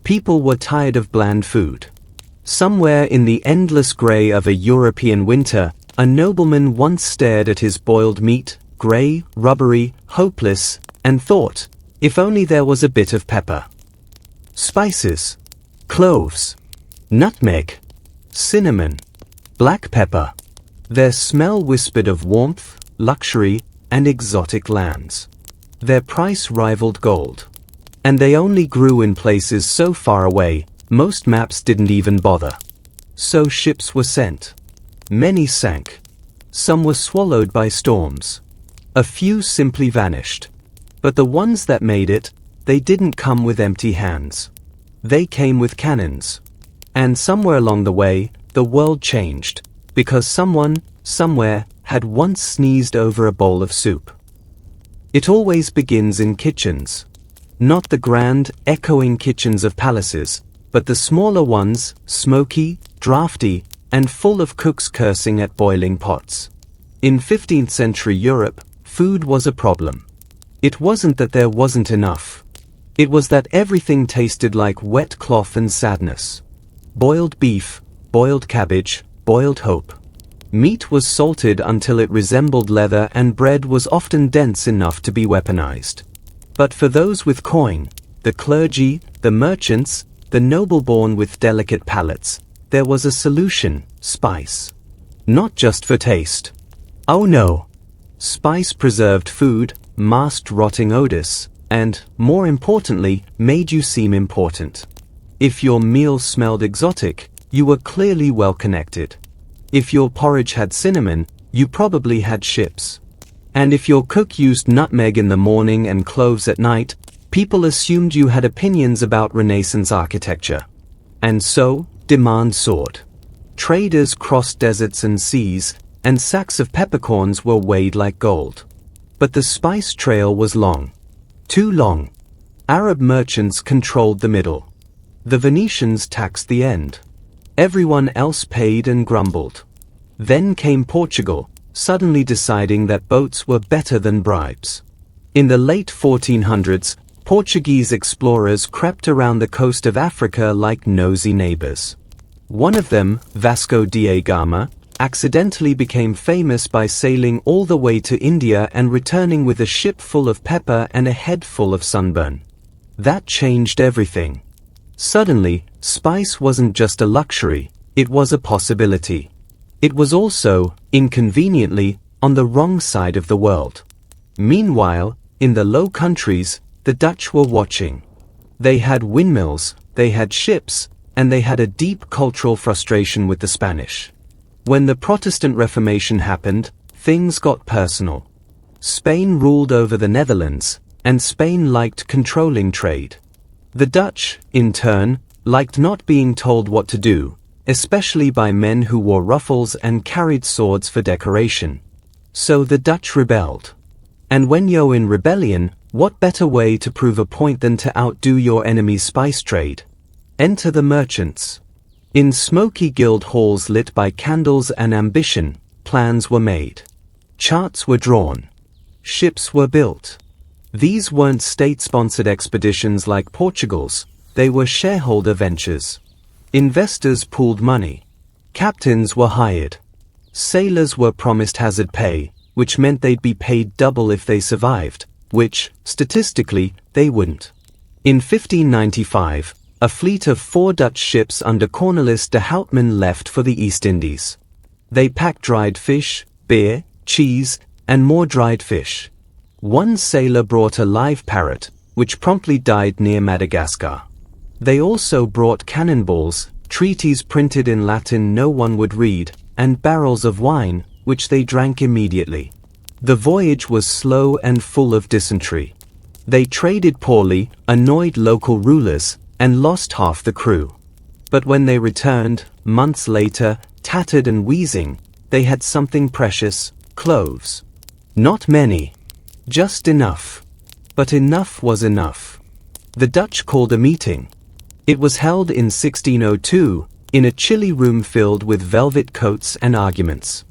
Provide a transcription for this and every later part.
People were tired of bland food. Somewhere in the endless grey of a European winter, a nobleman once stared at his boiled meat, grey, rubbery, hopeless, and thought, if only there was a bit of pepper. Spices. Cloves. Nutmeg. Cinnamon. Black pepper. Their smell whispered of warmth, luxury, and exotic lands. Their price rivaled gold. And they only grew in places so far away, most maps didn't even bother. So ships were sent. Many sank. Some were swallowed by storms. A few simply vanished. But the ones that made it, they didn't come with empty hands. They came with cannons. And somewhere along the way, the world changed, because someone, somewhere, had once sneezed over a bowl of soup. It always begins in kitchens. Not the grand, echoing kitchens of palaces, but the smaller ones, smoky, drafty, and full of cooks cursing at boiling pots. In 15th century Europe, food was a problem. It wasn't that there wasn't enough. It was that everything tasted like wet cloth and sadness. Boiled beef, boiled cabbage, boiled hope. Meat was salted until it resembled leather, and bread was often dense enough to be weaponized. But for those with coin, the clergy, the merchants, the noble-born with delicate palates, there was a solution: spice. Not just for taste. Oh no. Spice preserved food, masked rotting odors, and, more importantly, made you seem important. If your meal smelled exotic, you were clearly well connected. If your porridge had cinnamon, you probably had ships. And if your cook used nutmeg in the morning and cloves at night, people assumed you had opinions about Renaissance architecture. And so, demand soared. Traders crossed deserts and seas, and sacks of peppercorns were weighed like gold. But the spice trail was long. Too long. Arab merchants controlled the middle. The Venetians taxed the end. Everyone else paid and grumbled. Then came Portugal, suddenly deciding that boats were better than bribes. In the late 1400s, Portuguese explorers crept around the coast of Africa like nosy neighbors. One of them, Vasco da Gama, accidentally became famous by sailing all the way to India and returning with a ship full of pepper and a head full of sunburn. That changed everything. Suddenly, spice wasn't just a luxury, it was a possibility. It was also, inconveniently, on the wrong side of the world. Meanwhile, in the Low Countries, the Dutch were watching. They had windmills, they had ships, and they had a deep cultural frustration with the Spanish. When the Protestant Reformation happened, things got personal. Spain ruled over the Netherlands, and Spain liked controlling trade. The Dutch, in turn, liked not being told what to do, especially by men who wore ruffles and carried swords for decoration. So the Dutch rebelled. And when you're in rebellion, what better way to prove a point than to outdo your enemy's spice trade? Enter the merchants. In smoky guild halls lit by candles and ambition, plans were made. Charts were drawn. Ships were built. These weren't state-sponsored expeditions like Portugal's, they were shareholder ventures. Investors pooled money. Captains were hired. Sailors were promised hazard pay, which meant they'd be paid double if they survived, which, statistically, they wouldn't. In 1595, a fleet of 4 Dutch ships under Cornelis de Houtman left for the East Indies. They packed dried fish, beer, cheese, and more dried fish. One sailor brought a live parrot, which promptly died near Madagascar. They also brought cannonballs, treaties printed in Latin no one would read, and barrels of wine, which they drank immediately. The voyage was slow and full of dysentery. They traded poorly, annoyed local rulers, and lost half the crew. But when they returned, months later, tattered and wheezing, they had something precious: cloves. Not many. Just enough. But enough was enough. The Dutch called a meeting. It was held in 1602, in a chilly room filled with velvet coats and arguments.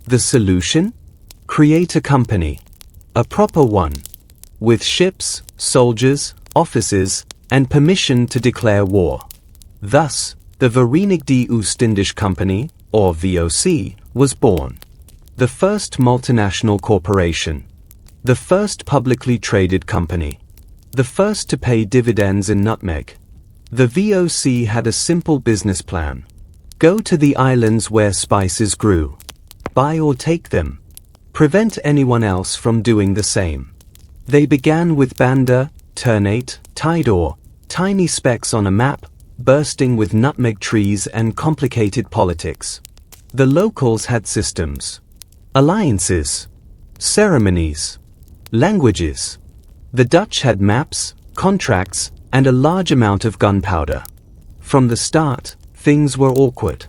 The solution? Create a company. A proper one. With ships, soldiers, officers, and permission to declare war. Thus, the Verenigde Oostindische Company, or VOC, was born. The first multinational corporation. The first publicly traded company. The first to pay dividends in nutmeg. The VOC had a simple business plan. Go to the islands where spices grew. Buy or take them. Prevent anyone else from doing the same. They began with Banda, Ternate, Tidor, tiny specks on a map, bursting with nutmeg trees and complicated politics. The locals had systems. Alliances. Ceremonies. Languages. The Dutch had maps, contracts, and a large amount of gunpowder. From the start, things were awkward.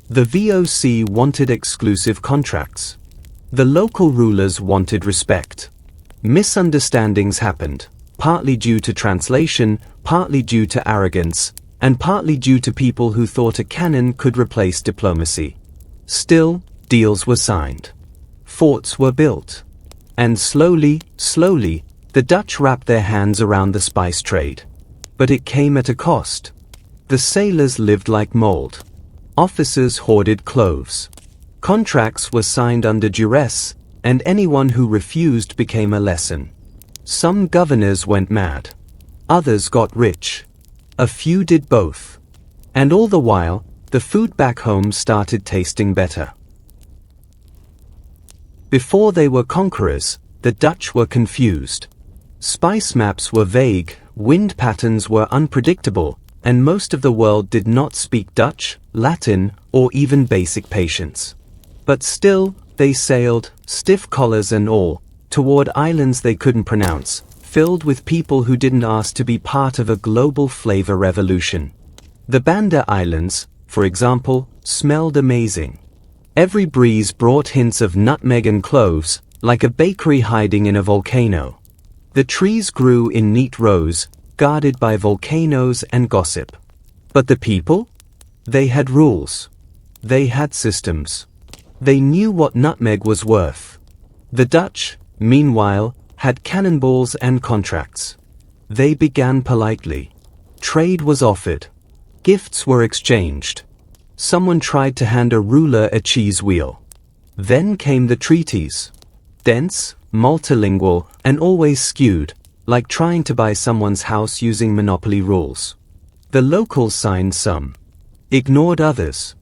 The VOC wanted exclusive contracts. The local rulers wanted respect. Misunderstandings happened, partly due to translation, partly due to arrogance, and partly due to people who thought a cannon could replace diplomacy. Still, deals were signed. Forts were built. And slowly, the Dutch wrapped their hands around the spice trade. But it came at a cost. The sailors lived like mold. Officers hoarded cloves. Contracts were signed under duress, and anyone who refused became a lesson. Some governors went mad. Others got rich. A few did both. And all the while, the food back home started tasting better. Before they were conquerors, the Dutch were confused. Spice maps were vague, wind patterns were unpredictable, and most of the world did not speak Dutch, Latin, or even basic patience. But still, they sailed, stiff collars and all, toward islands they couldn't pronounce, filled with people who didn't ask to be part of a global flavor revolution. The Banda Islands, for example, smelled amazing. Every breeze brought hints of nutmeg and cloves, like a bakery hiding in a volcano. The trees grew in neat rows, guarded by volcanoes and gossip. But the people? They had rules. They had systems. They knew what nutmeg was worth. The Dutch, meanwhile, had cannonballs and contracts. They began politely. Trade was offered. Gifts were exchanged. Someone tried to hand a ruler a cheese wheel. Then came the treaties. Dense, multilingual, and always skewed, like trying to buy someone's house using monopoly rules. The locals signed some. Ignored others.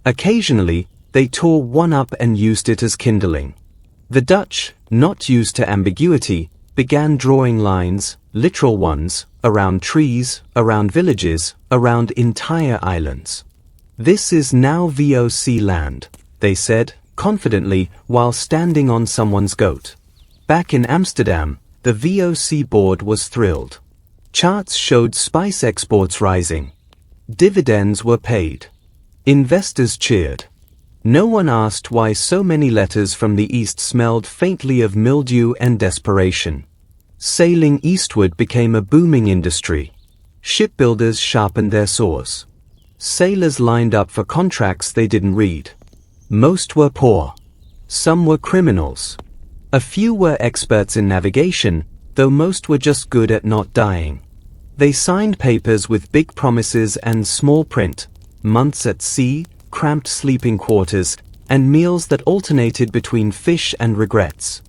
Occasionally, they tore one up and used it as kindling. The Dutch, not used to ambiguity, began drawing lines, literal ones, around trees, around villages, around entire islands. This is now VOC land, they said, confidently, while standing on someone's goat. Back in Amsterdam, the VOC board was thrilled. Charts showed spice exports rising. Dividends were paid. Investors cheered. No one asked why so many letters from the east smelled faintly of mildew and desperation. Sailing eastward became a booming industry. Shipbuilders sharpened their saws. Sailors lined up for contracts they didn't read. Most were poor. Some were criminals. A few were experts in navigation, though most were just good at not dying. They signed papers with big promises and small print, months at sea, cramped sleeping quarters, and meals that alternated between fish and regrets.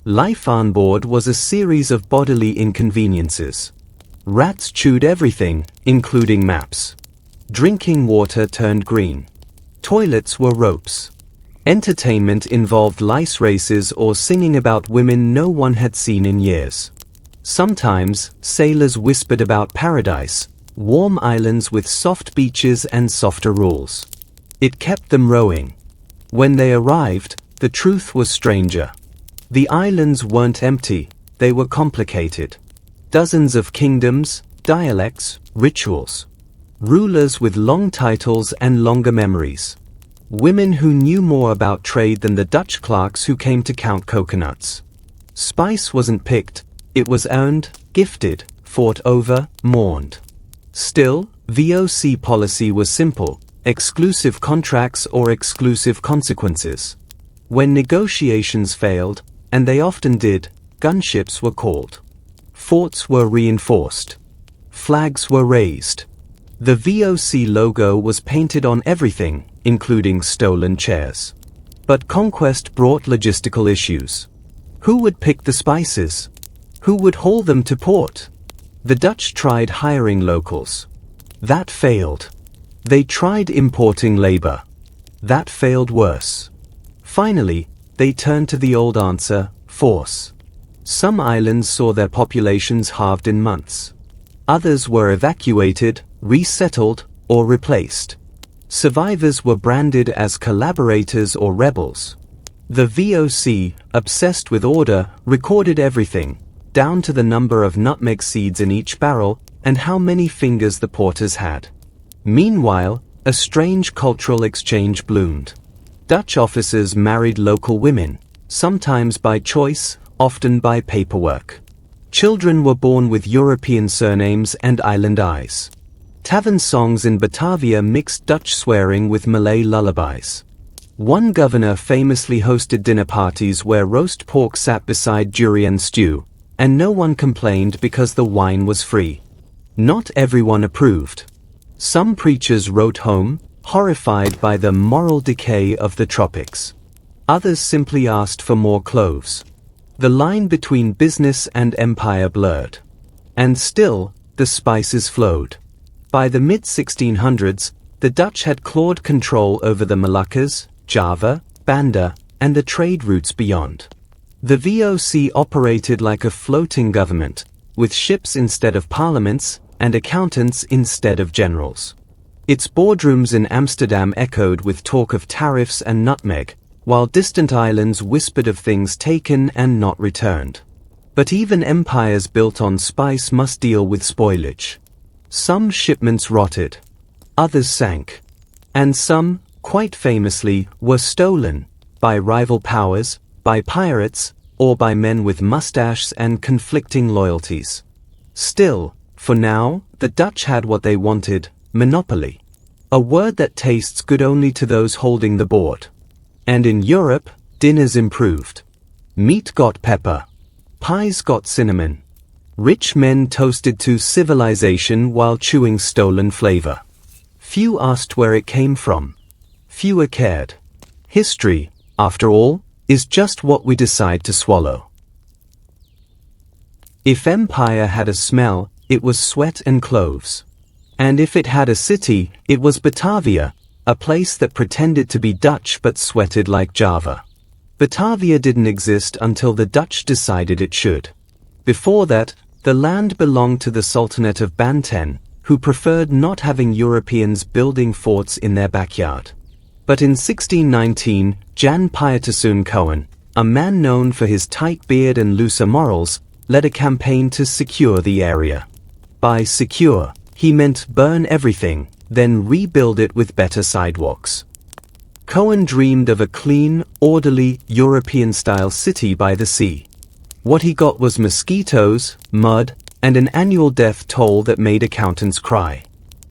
Life on board was a series of bodily inconveniences. Rats chewed everything, including maps. Drinking water turned green. Toilets were ropes. Entertainment involved lice races or singing about women no one had seen in years. Sometimes, sailors whispered about paradise, warm islands with soft beaches and softer rules. It kept them rowing. When they arrived, the truth was stranger. The islands weren't empty, they were complicated. Dozens of kingdoms, dialects, rituals. Rulers with long titles and longer memories. Women who knew more about trade than the Dutch clerks who came to count coconuts. Spice wasn't picked, it was earned, gifted, fought over, mourned. Still, VOC policy was simple: exclusive contracts or exclusive consequences. When negotiations failed, and they often did, gunships were called. Forts were reinforced. Flags were raised. The VOC logo was painted on everything, including stolen chairs. But conquest brought logistical issues. Who would pick the spices? Who would haul them to port? The Dutch tried hiring locals. That failed. They tried importing labor. That failed worse. Finally, they turned to the old answer, force. Some islands saw their populations halved in months. Others were evacuated, resettled, or replaced. Survivors were branded as collaborators or rebels. The VOC, obsessed with order, recorded everything, down to the number of nutmeg seeds in each barrel and how many fingers the porters had. Meanwhile, a strange cultural exchange bloomed. Dutch officers married local women, sometimes by choice, often by paperwork. Children were born with European surnames and island eyes. Tavern songs in Batavia mixed Dutch swearing with Malay lullabies. One governor famously hosted dinner parties where roast pork sat beside durian stew, and no one complained because the wine was free. Not everyone approved. Some preachers wrote home, horrified by the moral decay of the tropics. Others simply asked for more cloves. The line between business and empire blurred. And still, the spices flowed. By the mid-1600s, the Dutch had clawed control over the Moluccas, Java, Banda, and the trade routes beyond. The VOC operated like a floating government, with ships instead of parliaments, and accountants instead of generals. Its boardrooms in Amsterdam echoed with talk of tariffs and nutmeg, while distant islands whispered of things taken and not returned. But even empires built on spice must deal with spoilage. Some shipments rotted. Others sank. And some, quite famously, were stolen, by rival powers, by pirates, or by men with mustaches and conflicting loyalties. Still, for now, the Dutch had what they wanted, monopoly. A word that tastes good only to those holding the board. And in Europe, dinners improved. Meat got pepper. Pies got cinnamon. Rich men toasted to civilization while chewing stolen flavor. Few asked where it came from. Fewer cared. History, after all, is just what we decide to swallow. If empire had a smell, it was sweat and cloves. And if it had a city, it was Batavia, a place that pretended to be Dutch but sweated like Java. Batavia didn't exist until the Dutch decided it should. Before that, the land belonged to the Sultanate of Banten, who preferred not having Europeans building forts in their backyard. But in 1619, Jan Pietersoen Cohen, a man known for his tight beard and looser morals, led a campaign to secure the area. By secure, he meant burn everything, then rebuild it with better sidewalks. Cohen dreamed of a clean, orderly, European-style city by the sea. What he got was mosquitoes, mud, and an annual death toll that made accountants cry.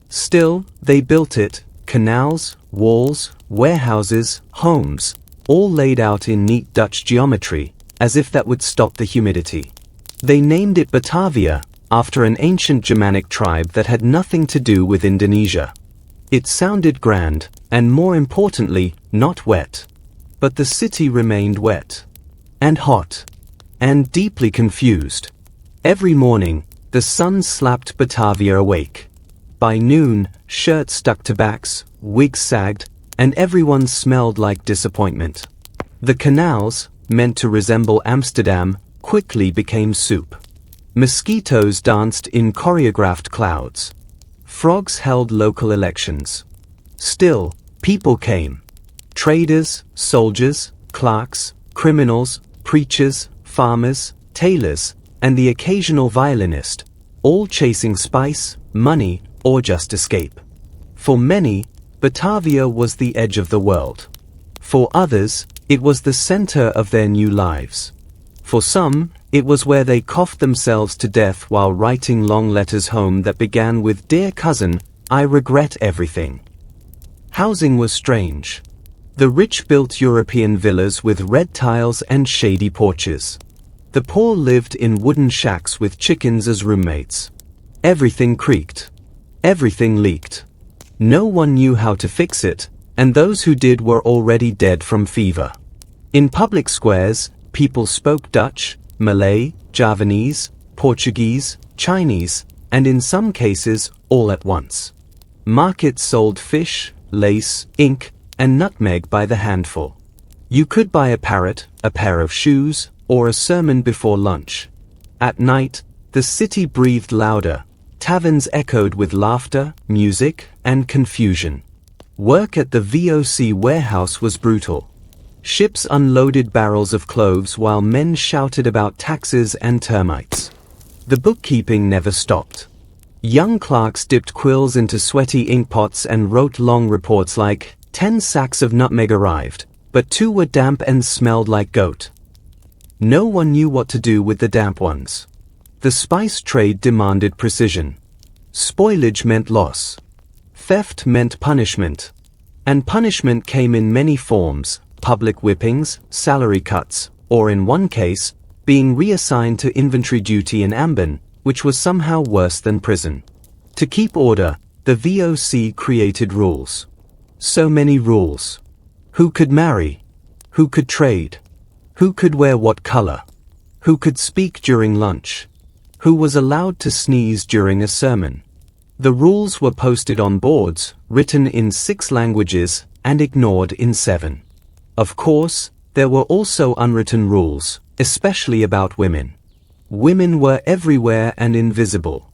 Still, they built it, canals, walls, warehouses, homes, all laid out in neat Dutch geometry, as if that would stop the humidity. They named it Batavia, after an ancient Germanic tribe that had nothing to do with Indonesia. It sounded grand, and more importantly, not wet. But the city remained wet. And hot. And deeply confused. Every morning, the sun slapped Batavia awake. By noon, shirts stuck to backs, wigs sagged, and everyone smelled like disappointment. The canals, meant to resemble Amsterdam, quickly became soup. Mosquitoes danced in choreographed clouds. Frogs held local elections. Still, people came. Traders, soldiers, clerks, criminals, preachers, farmers, tailors, and the occasional violinist, all chasing spice, money, or just escape. For many, Batavia was the edge of the world. For others, it was the center of their new lives. For some, it was where they coughed themselves to death while writing long letters home that began with "Dear cousin, I regret everything." Housing was strange. The rich built European villas with red tiles and shady porches. The poor lived in wooden shacks with chickens as roommates. Everything creaked. Everything leaked. No one knew how to fix it, and those who did were already dead from fever. In public squares, people spoke Dutch, Malay, Javanese, Portuguese, Chinese, and in some cases, all at once. Markets sold fish, lace, ink, and nutmeg by the handful. You could buy a parrot, a pair of shoes, or a sermon before lunch. At night, the city breathed louder. Taverns echoed with laughter, music, and confusion. Work at the VOC warehouse was brutal. Ships unloaded barrels of cloves while men shouted about taxes and termites. The bookkeeping never stopped. Young clerks dipped quills into sweaty inkpots and wrote long reports like, 10 sacks of nutmeg arrived, but 2 were damp and smelled like goat. No one knew what to do with the damp ones. The spice trade demanded precision. Spoilage meant loss. Theft meant punishment. And punishment came in many forms: public whippings, salary cuts, or in one case, being reassigned to inventory duty in Ambon, which was somehow worse than prison. To keep order, the VOC created rules. So many rules. Who could marry? Who could trade? Who could wear what color? Who could speak during lunch? Who was allowed to sneeze during a sermon? The rules were posted on boards, written in 6 languages, and ignored in 7. Of course, there were also unwritten rules, especially about women. Women were everywhere and invisible.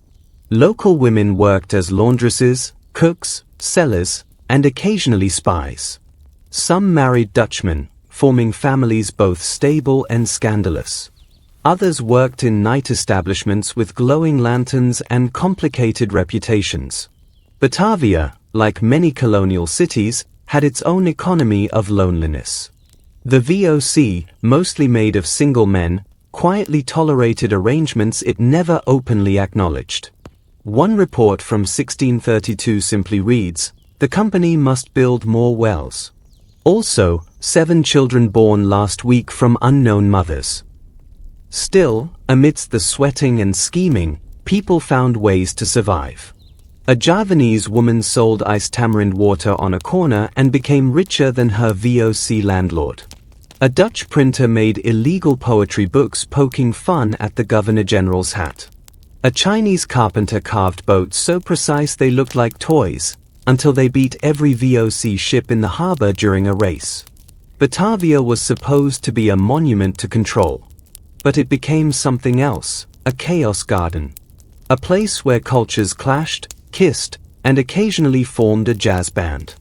Local women worked as laundresses, cooks, sellers, and occasionally spies. Some married Dutchmen, forming families both stable and scandalous. Others worked in night establishments with glowing lanterns and complicated reputations. Batavia, like many colonial cities, had its own economy of loneliness. The VOC, mostly made of single men, quietly tolerated arrangements it never openly acknowledged. One report from 1632 simply reads, "The company must build more wells." Also, 7 children born last week from unknown mothers. Still, amidst the sweating and scheming, people found ways to survive. A Javanese woman sold iced tamarind water on a corner and became richer than her VOC landlord. A Dutch printer made illegal poetry books poking fun at the Governor-General's hat. A Chinese carpenter carved boats so precise they looked like toys, until they beat every VOC ship in the harbor during a race. Batavia was supposed to be a monument to control. But it became something else, a chaos garden. A place where cultures clashed, kissed, and occasionally formed a jazz band.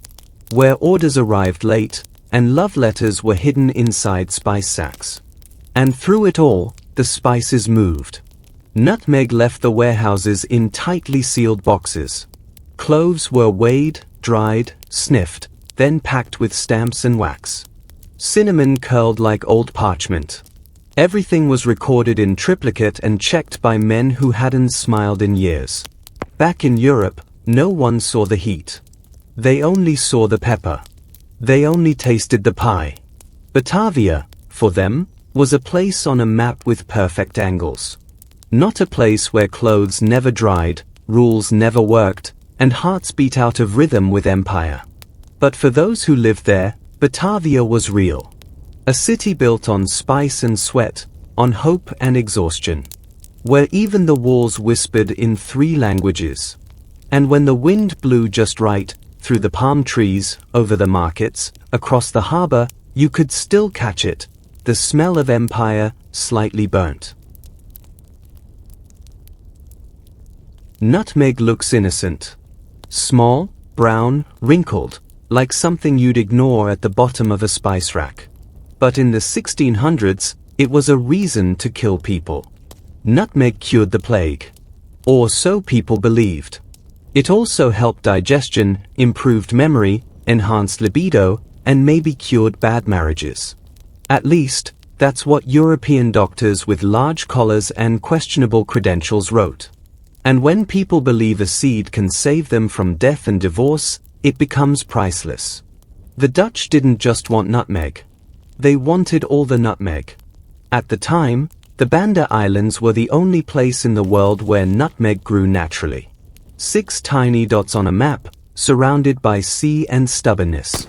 Where orders arrived late, and love letters were hidden inside spice sacks. And through it all, the spices moved. Nutmeg left the warehouses in tightly sealed boxes. Cloves were weighed, dried, sniffed, then packed with stamps and wax. Cinnamon curled like old parchment. Everything was recorded in triplicate and checked by men who hadn't smiled in years. Back in Europe, no one saw the heat. They only saw the pepper. They only tasted the pie. Batavia, for them, was a place on a map with perfect angles. Not a place where clothes never dried, rules never worked, and hearts beat out of rhythm with empire. But for those who lived there, Batavia was real. A city built on spice and sweat, on hope and exhaustion. Where even the walls whispered in 3 languages. And when the wind blew just right, through the palm trees, over the markets, across the harbor, you could still catch it, the smell of empire, slightly burnt. Nutmeg looks innocent. Small, brown, wrinkled, like something you'd ignore at the bottom of a spice rack. But in the 1600s, it was a reason to kill people. Nutmeg cured the plague. Or so people believed. It also helped digestion, improved memory, enhanced libido, and maybe cured bad marriages. At least, that's what European doctors with large collars and questionable credentials wrote. And when people believe a seed can save them from death and divorce, it becomes priceless. The Dutch didn't just want nutmeg. They wanted all the nutmeg. At the time, The Banda Islands were the only place in the world where nutmeg grew naturally. 6 tiny dots on a map, surrounded by sea and stubbornness.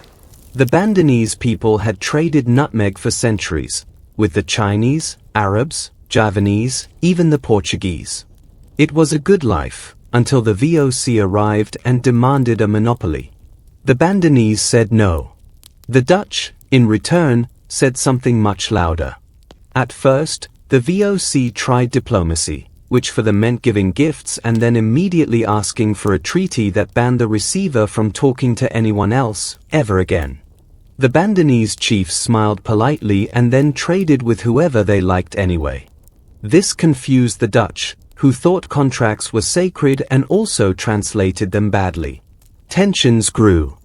The Bandanese people had traded nutmeg for centuries, with the Chinese, Arabs, Javanese, even the Portuguese. It was a good life, until the VOC arrived and demanded a monopoly. The Bandanese said no. The Dutch, in return, said something much louder. At first, the VOC tried diplomacy, which for them meant giving gifts and then immediately asking for a treaty that banned the receiver from talking to anyone else, ever again. The Bandanese chiefs smiled politely and then traded with whoever they liked anyway. This confused the Dutch, who thought contracts were sacred and also translated them badly. Tensions grew.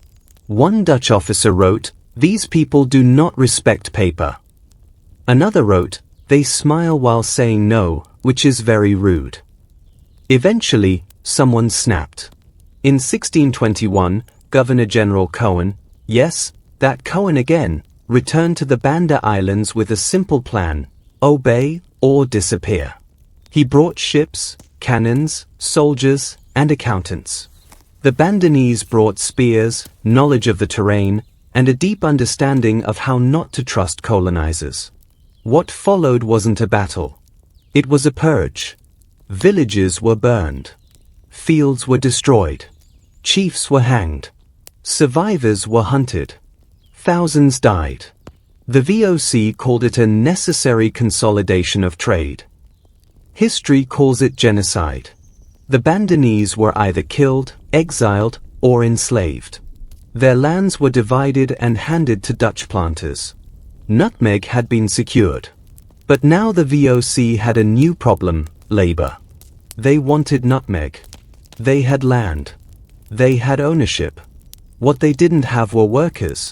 One Dutch officer wrote, "These people do not respect paper." Another wrote, "They smile while saying no, which is very rude." Eventually, someone snapped. In 1621, Governor-General Cohen, yes, that Cohen again, returned to the Banda Islands with a simple plan: obey or disappear. He brought ships, cannons, soldiers, and accountants. The Bandanese brought spears, knowledge of the terrain, and a deep understanding of how not to trust colonizers. What followed wasn't a battle. It was a purge. Villages were burned. Fields were destroyed. Chiefs were hanged. Survivors were hunted. Thousands died. The VOC called it a necessary consolidation of trade. History calls it genocide. The Bandanese were either killed, exiled, or enslaved. Their lands were divided and handed to Dutch planters. Nutmeg had been secured. But now the VOC had a new problem: labor. They wanted nutmeg. They had land. They had ownership. What they didn't have were workers.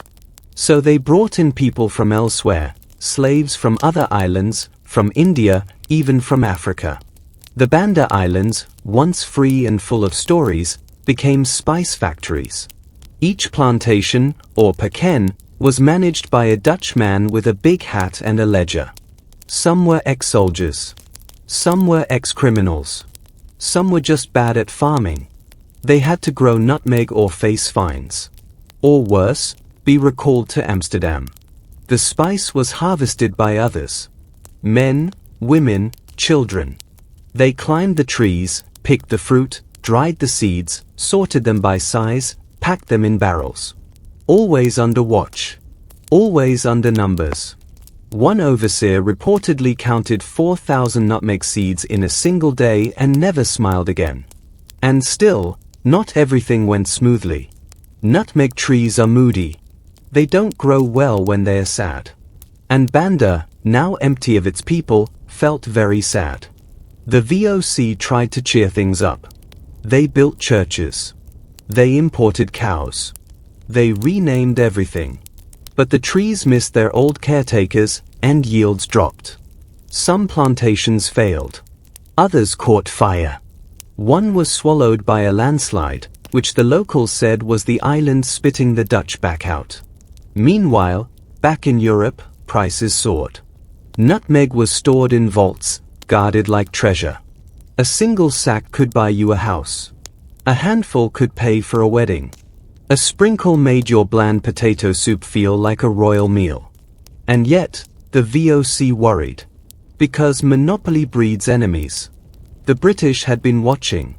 So they brought in people from elsewhere, slaves from other islands, from India, even from Africa. The Banda Islands, once free and full of stories, became spice factories. Each plantation, or paken, was managed by a Dutchman with a big hat and a ledger. Some were ex-soldiers. Some were ex-criminals. Some were just bad at farming. They had to grow nutmeg or face fines. Or worse, be recalled to Amsterdam. The spice was harvested by others. Men, women, children. They climbed the trees, picked the fruit, dried the seeds, sorted them by size, packed them in barrels. Always under watch. Always under numbers. One overseer reportedly counted 4,000 nutmeg seeds in a single day and never smiled again. And still, not everything went smoothly. Nutmeg trees are moody. They don't grow well when they are sad. And Banda, now empty of its people, felt very sad. The VOC tried to cheer things up. They built churches. They imported cows. They renamed everything. But the trees missed their old caretakers, and yields dropped. Some plantations failed. Others caught fire. One was swallowed by a landslide, which the locals said was the island spitting the Dutch back out. Meanwhile, back in Europe, prices soared. Nutmeg was stored in vaults, guarded like treasure. A single sack could buy you a house. A handful could pay for a wedding. A sprinkle made your bland potato soup feel like a royal meal. And yet, the VOC worried. Because monopoly breeds enemies. The British had been watching.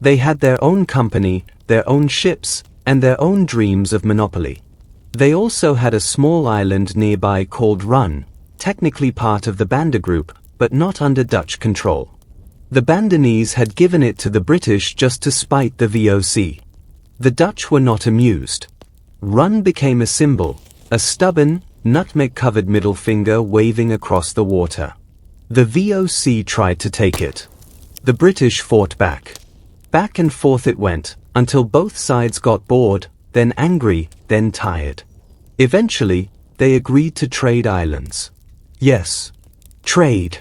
They had their own company, their own ships, and their own dreams of monopoly. They also had a small island nearby called Run, technically part of the Banda Group, but not under Dutch control. The Bandanese had given it to the British just to spite the VOC. The Dutch were not amused. Run became a symbol, a stubborn, nutmeg-covered middle finger waving across the water. The VOC tried to take it. The British fought back. Back and forth it went, until both sides got bored, then angry, then tired. Eventually, they agreed to trade islands. Yes, trade.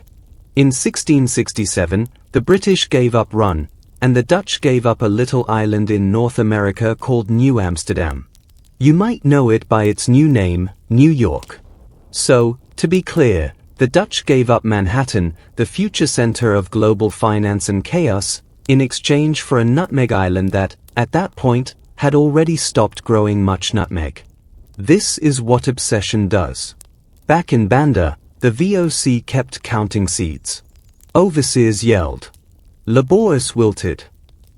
In 1667, the British gave up Run, and the Dutch gave up a little island in North America called New Amsterdam. You might know it by its new name, New York. So, to be clear, The Dutch gave up Manhattan, the future center of global finance and chaos, in exchange for a nutmeg island that, at that point, had already stopped growing much nutmeg. This is what obsession does. Back in Banda, the VOC kept counting seeds. Overseers yelled. Labours wilted.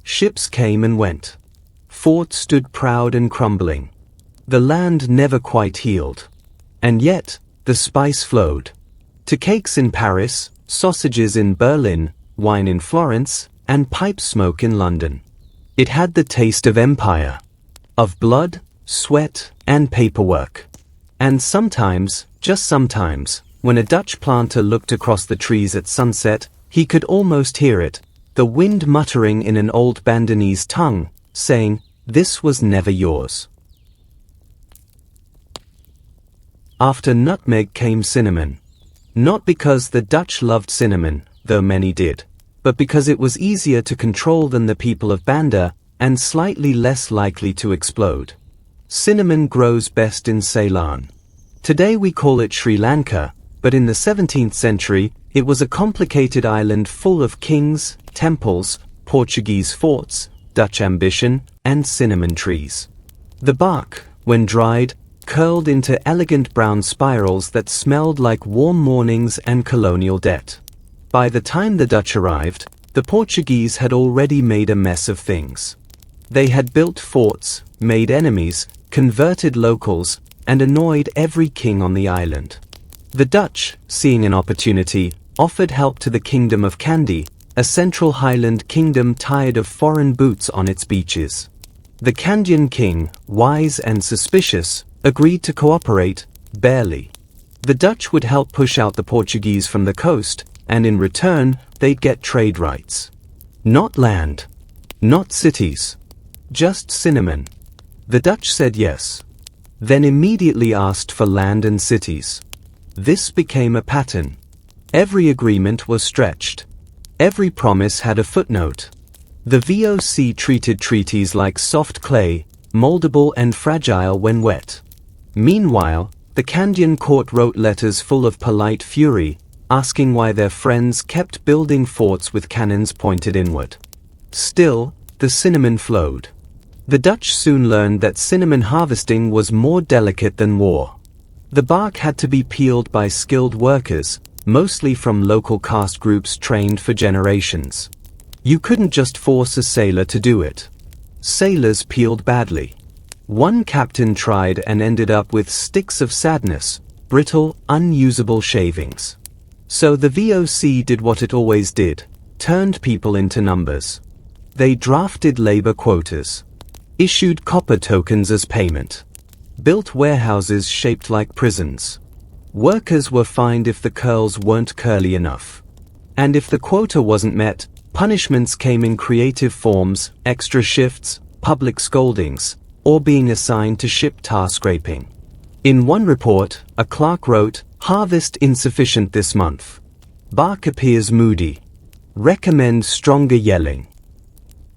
Ships came and went. Forts stood proud and crumbling. The land never quite healed. And yet, the spice flowed. To cakes in Paris, sausages in Berlin, wine in Florence, and pipe smoke in London. It had the taste of empire. Of blood, sweat, and paperwork. And sometimes, just sometimes, when a Dutch planter looked across the trees at sunset, he could almost hear it, the wind muttering in an old Bandanese tongue, saying, "This was never yours." After nutmeg came cinnamon. Not because the Dutch loved cinnamon, though many did, but because it was easier to control than the people of Banda, and slightly less likely to explode. Cinnamon grows best in Ceylon. Today we call it Sri Lanka, but in the 17th century, it was a complicated island full of kings, temples, Portuguese forts, Dutch ambition, and cinnamon trees. The bark, when dried, curled into elegant brown spirals that smelled like warm mornings and colonial debt. By the time the Dutch arrived, the Portuguese had already made a mess of things. They had built forts, made enemies, converted locals, and annoyed every king on the island. The Dutch, seeing an opportunity, offered help to the Kingdom of Kandy, a central highland kingdom tired of foreign boots on its beaches. The Kandyan king, wise and suspicious, agreed to cooperate, barely. The Dutch would help push out the Portuguese from the coast, and in return, they'd get trade rights. Not land. Not cities. Just cinnamon. The Dutch said yes. Then immediately asked for land and cities. This became a pattern. Every agreement was stretched. Every promise had a footnote. The VOC treated treaties like soft clay, moldable and fragile when wet. Meanwhile, the Kandyan court wrote letters full of polite fury, asking why their friends kept building forts with cannons pointed inward. Still, the cinnamon flowed. The Dutch soon learned that cinnamon harvesting was more delicate than war. The bark had to be peeled by skilled workers, mostly from local caste groups trained for generations. You couldn't just force a sailor to do it. Sailors peeled badly. One captain tried and ended up with sticks of sadness, brittle, unusable shavings. So the VOC did what it always did, turned people into numbers. They drafted labor quotas, issued copper tokens as payment, built warehouses shaped like prisons. Workers were fined if the curls weren't curly enough. And if the quota wasn't met, punishments came in creative forms, extra shifts, public scoldings, or being assigned to ship tar scraping. In one report, a clerk wrote, "Harvest insufficient this month. Bark appears moody. Recommend stronger yelling."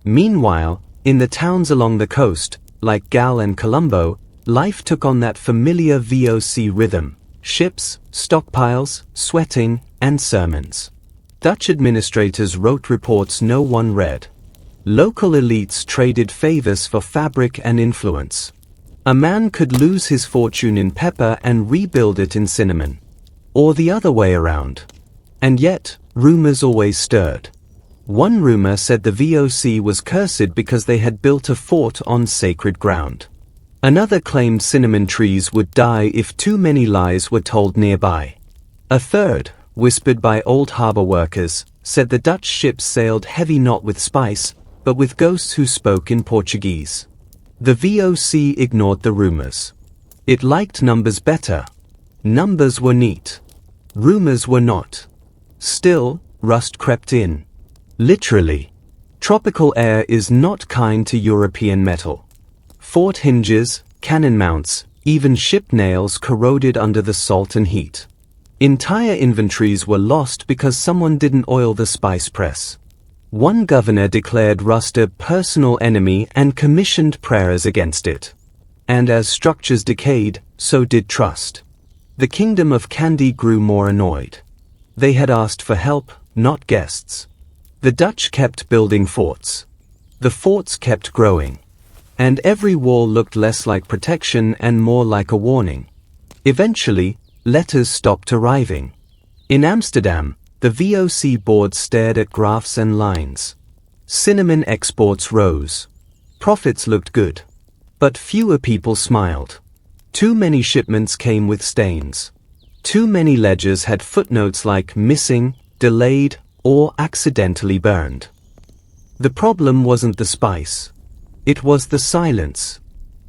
Meanwhile, in the towns along the coast, like Gal and Colombo, life took on that familiar VOC rhythm: ships, stockpiles, sweating, and sermons. Dutch administrators wrote reports no one read. Local elites traded favors for fabric and influence. A man could lose his fortune in pepper and rebuild it in cinnamon. Or the other way around. And yet, rumors always stirred. One rumor said the VOC was cursed because they had built a fort on sacred ground. Another claimed cinnamon trees would die if too many lies were told nearby. A third, whispered by old harbor workers, said the Dutch ships sailed heavy not with spice, but with ghosts who spoke in Portuguese. The VOC ignored the rumors. It liked numbers better. Numbers were neat. Rumors were not. Still, rust crept in. Literally. Tropical air is not kind to European metal. Fort hinges, cannon mounts, even ship nails corroded under the salt and heat. Entire inventories were lost because someone didn't oil the spice press. One governor declared rust a personal enemy and commissioned prayers against it. And as structures decayed, so did trust. The kingdom of Kandy grew more annoyed. They had asked for help, not guests. The Dutch kept building forts. The forts kept growing. And every wall looked less like protection and more like a warning. Eventually, letters stopped arriving. In Amsterdam, the VOC board stared at graphs and lines. Cinnamon exports rose. Profits looked good. But fewer people smiled. Too many shipments came with stains. Too many ledgers had footnotes like missing, delayed, or accidentally burned. The problem wasn't the spice. It was the silence.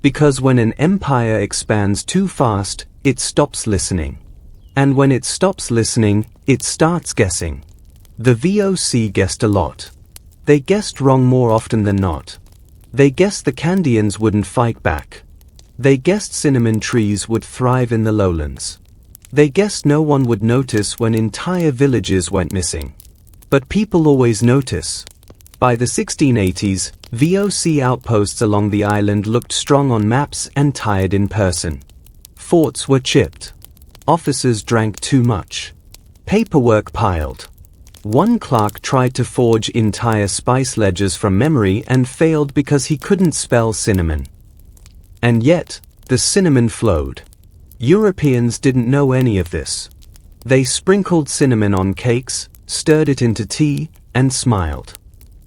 Because when an empire expands too fast, it stops listening. And when it stops listening, it starts guessing. The VOC guessed a lot. They guessed wrong more often than not. They guessed the Kandians wouldn't fight back. They guessed cinnamon trees would thrive in the lowlands. They guessed no one would notice when entire villages went missing. But people always notice. By the 1680s, VOC outposts along the island looked strong on maps and tired in person. Forts were chipped. Officers drank too much. Paperwork piled. One clerk tried to forge entire spice ledgers from memory and failed because he couldn't spell cinnamon. And yet, the cinnamon flowed. Europeans didn't know any of this. They sprinkled cinnamon on cakes, stirred it into tea, and smiled.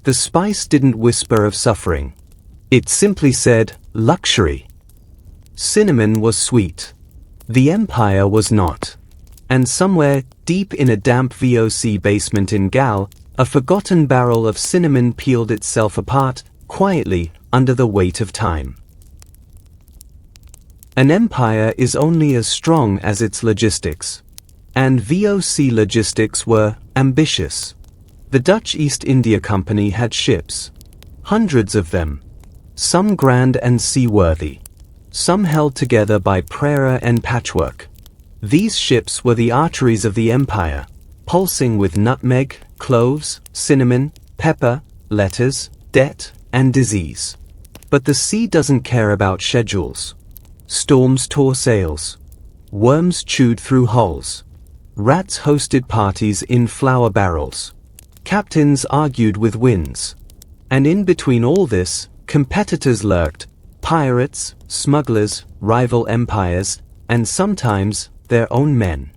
The spice didn't whisper of suffering. It simply said, luxury. Cinnamon was sweet. The empire was not. And somewhere, deep in a damp VOC basement in Gal, a forgotten barrel of cinnamon peeled itself apart, quietly, under the weight of time. An empire is only as strong as its logistics. And VOC logistics were ambitious. The Dutch East India Company had ships. Hundreds of them. Some grand and seaworthy. Some held together by prayer and patchwork. These ships were the arteries of the empire, pulsing with nutmeg, cloves, cinnamon, pepper, letters, debt, and disease. But the sea doesn't care about schedules. Storms tore sails. Worms chewed through hulls. Rats hosted parties in flour barrels. Captains argued with winds. And in between all this, competitors lurked, pirates, smugglers, rival empires, and sometimes their own men.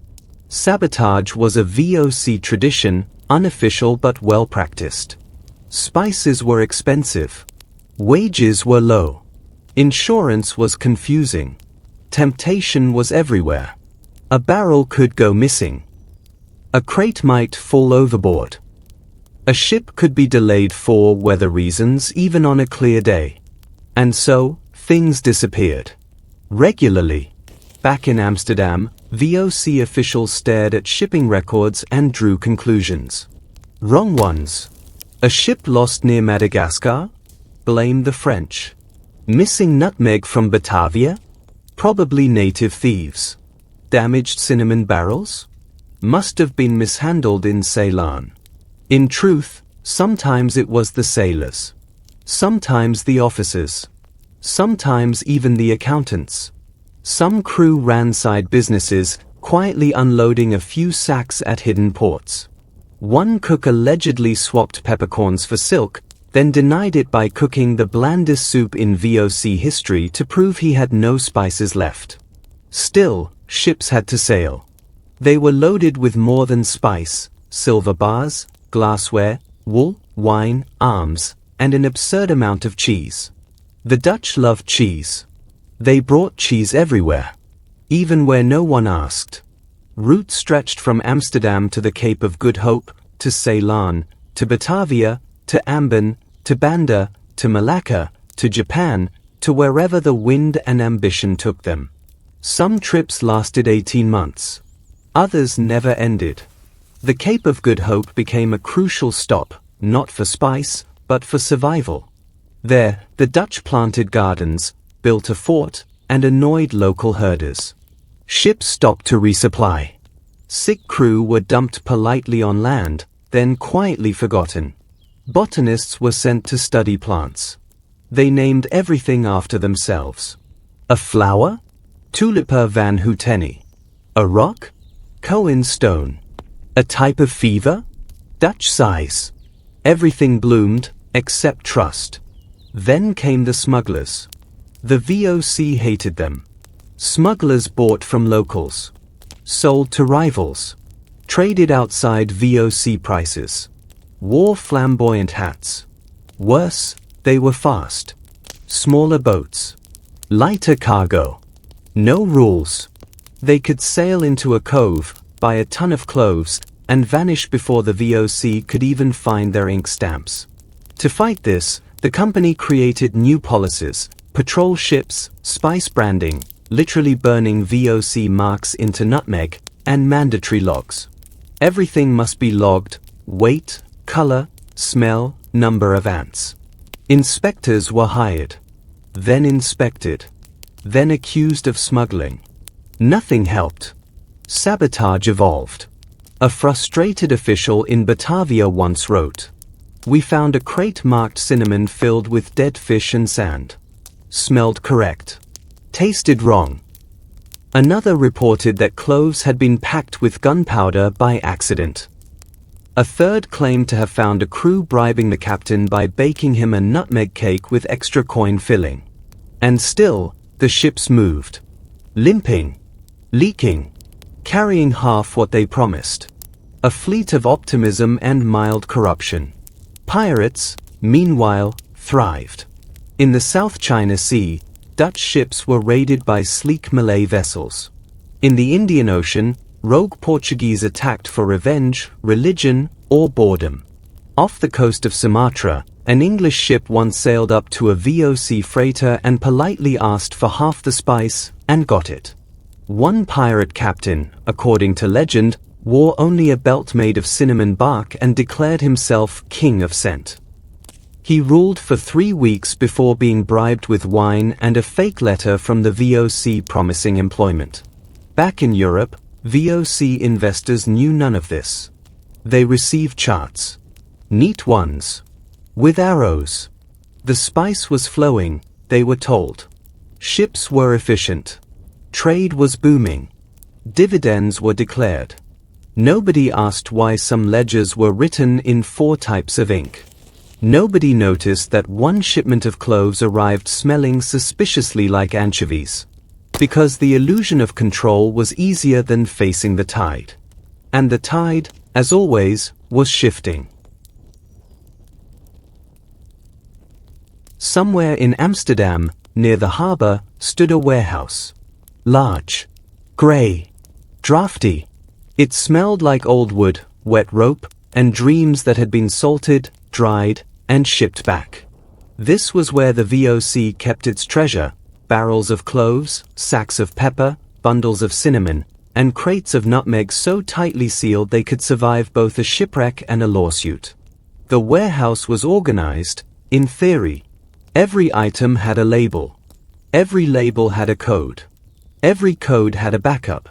Sabotage was a VOC tradition, unofficial but well practiced. Spices were expensive. Wages were low. Insurance was confusing. Temptation was everywhere. A barrel could go missing. A crate might fall overboard. A ship could be delayed for weather reasons even on a clear day. And so, things disappeared. Regularly. Back in Amsterdam, VOC officials stared at shipping records and drew conclusions. Wrong ones. A ship lost near Madagascar? Blame the French. Missing nutmeg from Batavia? Probably native thieves. Damaged cinnamon barrels? Must have been mishandled in Ceylon. In truth, sometimes it was the sailors. Sometimes the officers. Sometimes even the accountants. Some crew ran side businesses, quietly unloading a few sacks at hidden ports. One cook allegedly swapped peppercorns for silk, then denied it by cooking the blandest soup in VOC history to prove he had no spices left. Still, ships had to sail. They were loaded with more than spice, silver bars, glassware, wool, wine, arms, and an absurd amount of cheese. The Dutch loved cheese. They brought cheese everywhere, even where no one asked. Routes stretched from Amsterdam to the Cape of Good Hope, to Ceylon, to Batavia, to Ambon, to Banda, to Malacca, to Japan, to wherever the wind and ambition took them. Some trips lasted 18 months. Others never ended. The Cape of Good Hope became a crucial stop, not for spice, but for survival. There, the Dutch planted gardens, built a fort, and annoyed local herders. Ships stopped to resupply. Sick crew were dumped politely on land, then quietly forgotten. Botanists were sent to study plants. They named everything after themselves. A flower? Tulipa van Houteni. A rock? Cohen stone. A type of fever? Dutch size. Everything bloomed, except trust. Then came the smugglers. The VOC hated them. Smugglers bought from locals. Sold to rivals. Traded outside VOC prices. Wore flamboyant hats. Worse, they were fast. Smaller boats. Lighter cargo. No rules. They could sail into a cove, buy a ton of cloves, and vanish before the VOC could even find their ink stamps. To fight this, the company created new policies: patrol ships, spice branding, literally burning VOC marks into nutmeg, and mandatory logs. Everything must be logged: weight, color, smell, number of ants. Inspectors were hired. Then inspected. Then accused of smuggling. Nothing helped. Sabotage evolved. A frustrated official in Batavia once wrote, "We found a crate marked cinnamon filled with dead fish and sand. Smelled correct. Tasted wrong." Another reported that cloves had been packed with gunpowder by accident. A third claimed to have found a crew bribing the captain by baking him a nutmeg cake with extra coin filling. And still, the ships moved. Limping. Leaking. Carrying half what they promised. A fleet of optimism and mild corruption. Pirates, meanwhile, thrived. In the South China Sea, Dutch ships were raided by sleek Malay vessels. In the Indian Ocean, rogue Portuguese attacked for revenge, religion, or boredom. Off the coast of Sumatra, an English ship once sailed up to a VOC freighter and politely asked for half the spice, and got it. One pirate captain, according to legend, wore only a belt made of cinnamon bark and declared himself king of scent. He ruled for 3 weeks before being bribed with wine and a fake letter from the VOC promising employment. Back in Europe, VOC investors knew none of this. They received charts. Neat ones. With arrows. The spice was flowing, they were told. Ships were efficient. Trade was booming. Dividends were declared. Nobody asked why some ledgers were written in 4 types of ink. Nobody noticed that one shipment of cloves arrived smelling suspiciously like anchovies. Because the illusion of control was easier than facing the tide. And the tide, as always, was shifting. Somewhere in Amsterdam, near the harbor, stood a warehouse. Large. Grey. Drafty. It smelled like old wood, wet rope, and dreams that had been salted, dried, and shipped back. This was where the VOC kept its treasure: barrels of cloves, sacks of pepper, bundles of cinnamon, and crates of nutmeg so tightly sealed they could survive both a shipwreck and a lawsuit. The warehouse was organized, in theory. Every item had a label. Every label had a code. Every code had a backup.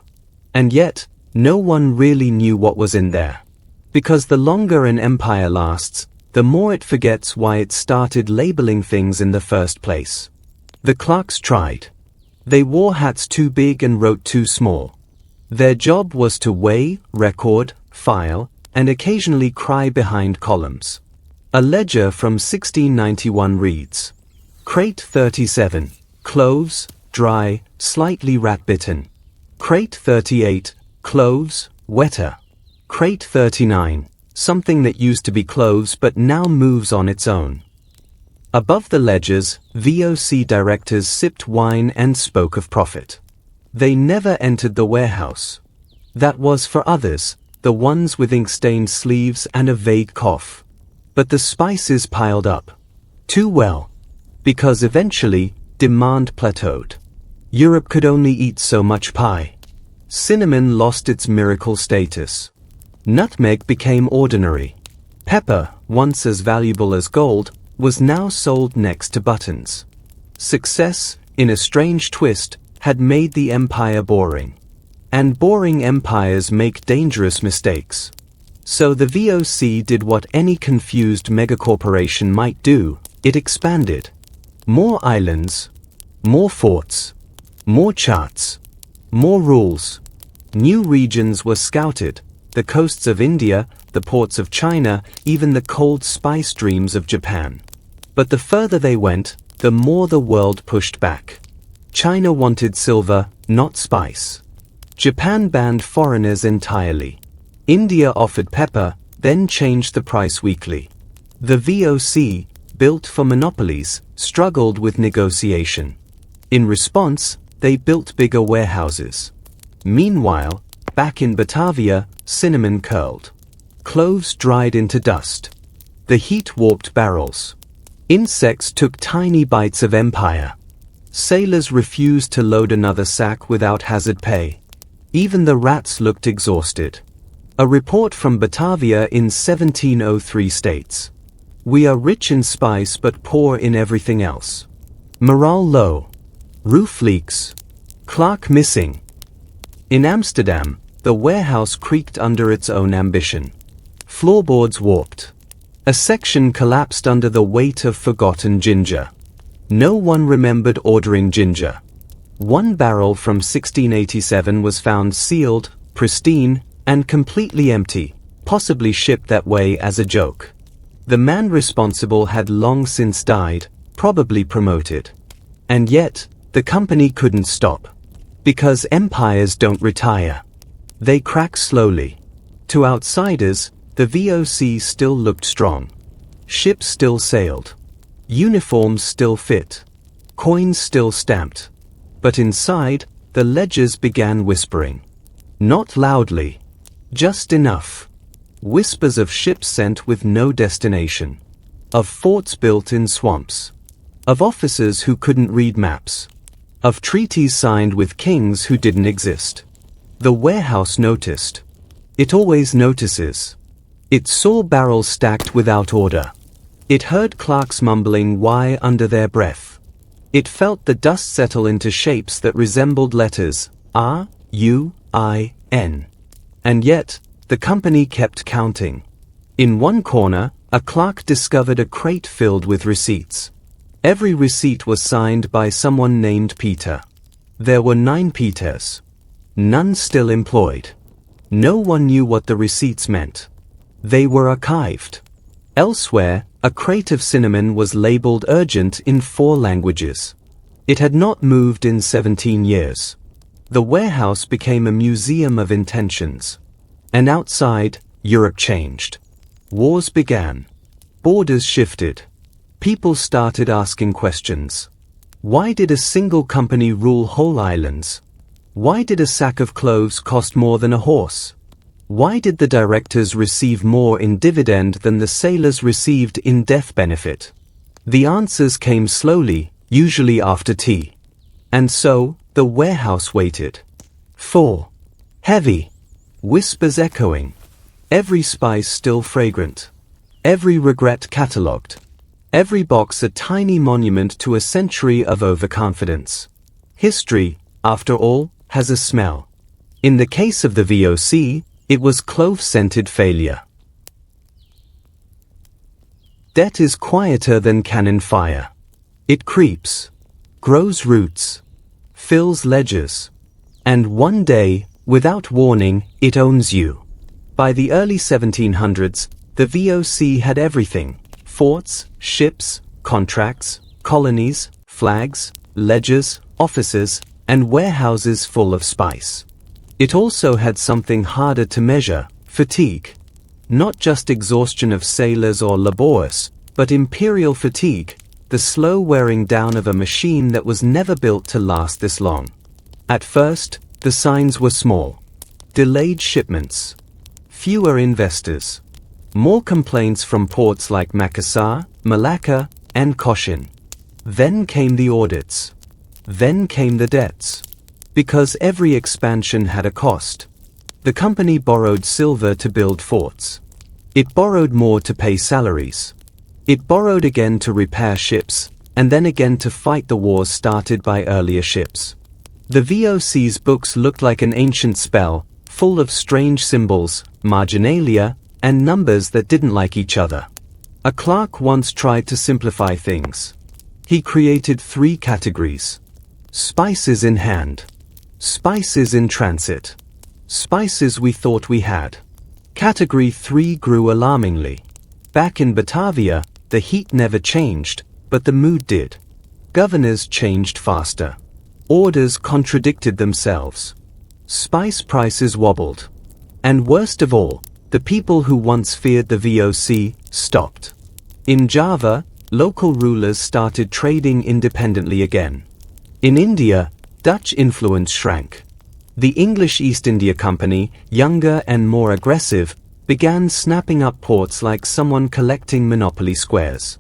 And yet, no one really knew what was in there. Because the longer an empire lasts, the more it forgets why it started labeling things in the first place. The clerks tried. They wore hats too big and wrote too small. Their job was to weigh, record, file, and occasionally cry behind columns. A ledger from 1691 reads, Crate 37, cloves, dry, slightly rat-bitten. Crate 38, cloves, wetter. Crate 39, something that used to be cloves but now moves on its own. Above the ledgers, VOC directors sipped wine and spoke of profit. They never entered the warehouse. That was for others, the ones with ink-stained sleeves and a vague cough. But the spices piled up. Too well. Because eventually, demand plateaued. Europe could only eat so much pie. Cinnamon lost its miracle status. Nutmeg became ordinary. Pepper, once as valuable as gold, was now sold next to buttons. Success, in a strange twist, had made the empire boring. And boring empires make dangerous mistakes. So the VOC did what any confused megacorporation might do: it expanded. More islands, more forts, more charts, more rules, New regions were scouted, the coasts of India, the ports of China, even the cold spice dreams of Japan. But the further they went, the more the world pushed back. China wanted silver, not spice. Japan banned foreigners entirely. India offered pepper, then changed the price weekly. The VOC, built for monopolies, struggled with negotiation. In response, they built bigger warehouses. Meanwhile, back in Batavia, cinnamon curled. Cloves dried into dust. The heat warped barrels. Insects took tiny bites of empire. Sailors refused to load another sack without hazard pay. Even the rats looked exhausted. A report from Batavia in 1703 states, "We are rich in spice but poor in everything else. Morale low. Roof leaks. Clerk missing." In Amsterdam, the warehouse creaked under its own ambition. Floorboards warped. A section collapsed under the weight of forgotten ginger. No one remembered ordering ginger. One barrel from 1687 was found sealed, pristine, and completely empty, possibly shipped that way as a joke. The man responsible had long since died, probably promoted. And yet, the company couldn't stop. Because empires don't retire. They crack slowly. To outsiders, the VOC still looked strong. Ships still sailed. Uniforms still fit. Coins still stamped. But inside, the ledgers began whispering. Not loudly. Just enough. Whispers of ships sent with no destination. Of forts built in swamps. Of officers who couldn't read maps. Of treaties signed with kings who didn't exist. The warehouse noticed. It always notices. It saw barrels stacked without order. It heard clerks mumbling why under their breath. It felt the dust settle into shapes that resembled letters, R, U, I, N. And yet, the company kept counting. In one corner, a clerk discovered a crate filled with receipts. Every receipt was signed by someone named Peter. There were 9 Peters. None still employed. No one knew what the receipts meant. They were archived. Elsewhere, a crate of cinnamon was labeled urgent in 4 languages. It had not moved in 17 years. The warehouse became a museum of intentions. And outside, Europe changed. Wars began. Borders shifted. People started asking questions. Why did a single company rule whole islands? Why did a sack of cloves cost more than a horse? Why did the directors receive more in dividend than the sailors received in death benefit? The answers came slowly, usually after tea. And so, the warehouse waited. 4. Heavy. Whispers echoing. Every spice still fragrant. Every regret catalogued. Every box a tiny monument to a century of overconfidence. History, after all, has a smell. In the case of the VOC, it was clove-scented failure. Debt is quieter than cannon fire. It creeps, grows roots, fills ledgers, and one day, without warning, it owns you. By the early 1700s, the VOC had everything: forts, ships, contracts, colonies, flags, ledgers, offices, and warehouses full of spice. It also had something harder to measure: fatigue. Not just exhaustion of sailors or laborers, but imperial fatigue, the slow wearing down of a machine that was never built to last this long. At first, the signs were small. Delayed shipments. Fewer investors. More complaints from ports like Makassar, Malacca, and Cochin. Then came the audits. Then came the debts. Because every expansion had a cost. The company borrowed silver to build forts. It borrowed more to pay salaries. It borrowed again to repair ships, and then again to fight the wars started by earlier ships. The VOC's books looked like an ancient spell, full of strange symbols, marginalia, and numbers that didn't like each other. A clerk once tried to simplify things. He created 3 categories. Spices in hand. Spices in transit. Spices we thought we had. Category 3 grew alarmingly. Back in Batavia, the heat never changed, but the mood did. Governors changed faster. Orders contradicted themselves. Spice prices wobbled. And worst of all, the people who once feared the VOC stopped. In Java, local rulers started trading independently again. In India, Dutch influence shrank. The English East India Company, younger and more aggressive, began snapping up ports like someone collecting Monopoly squares.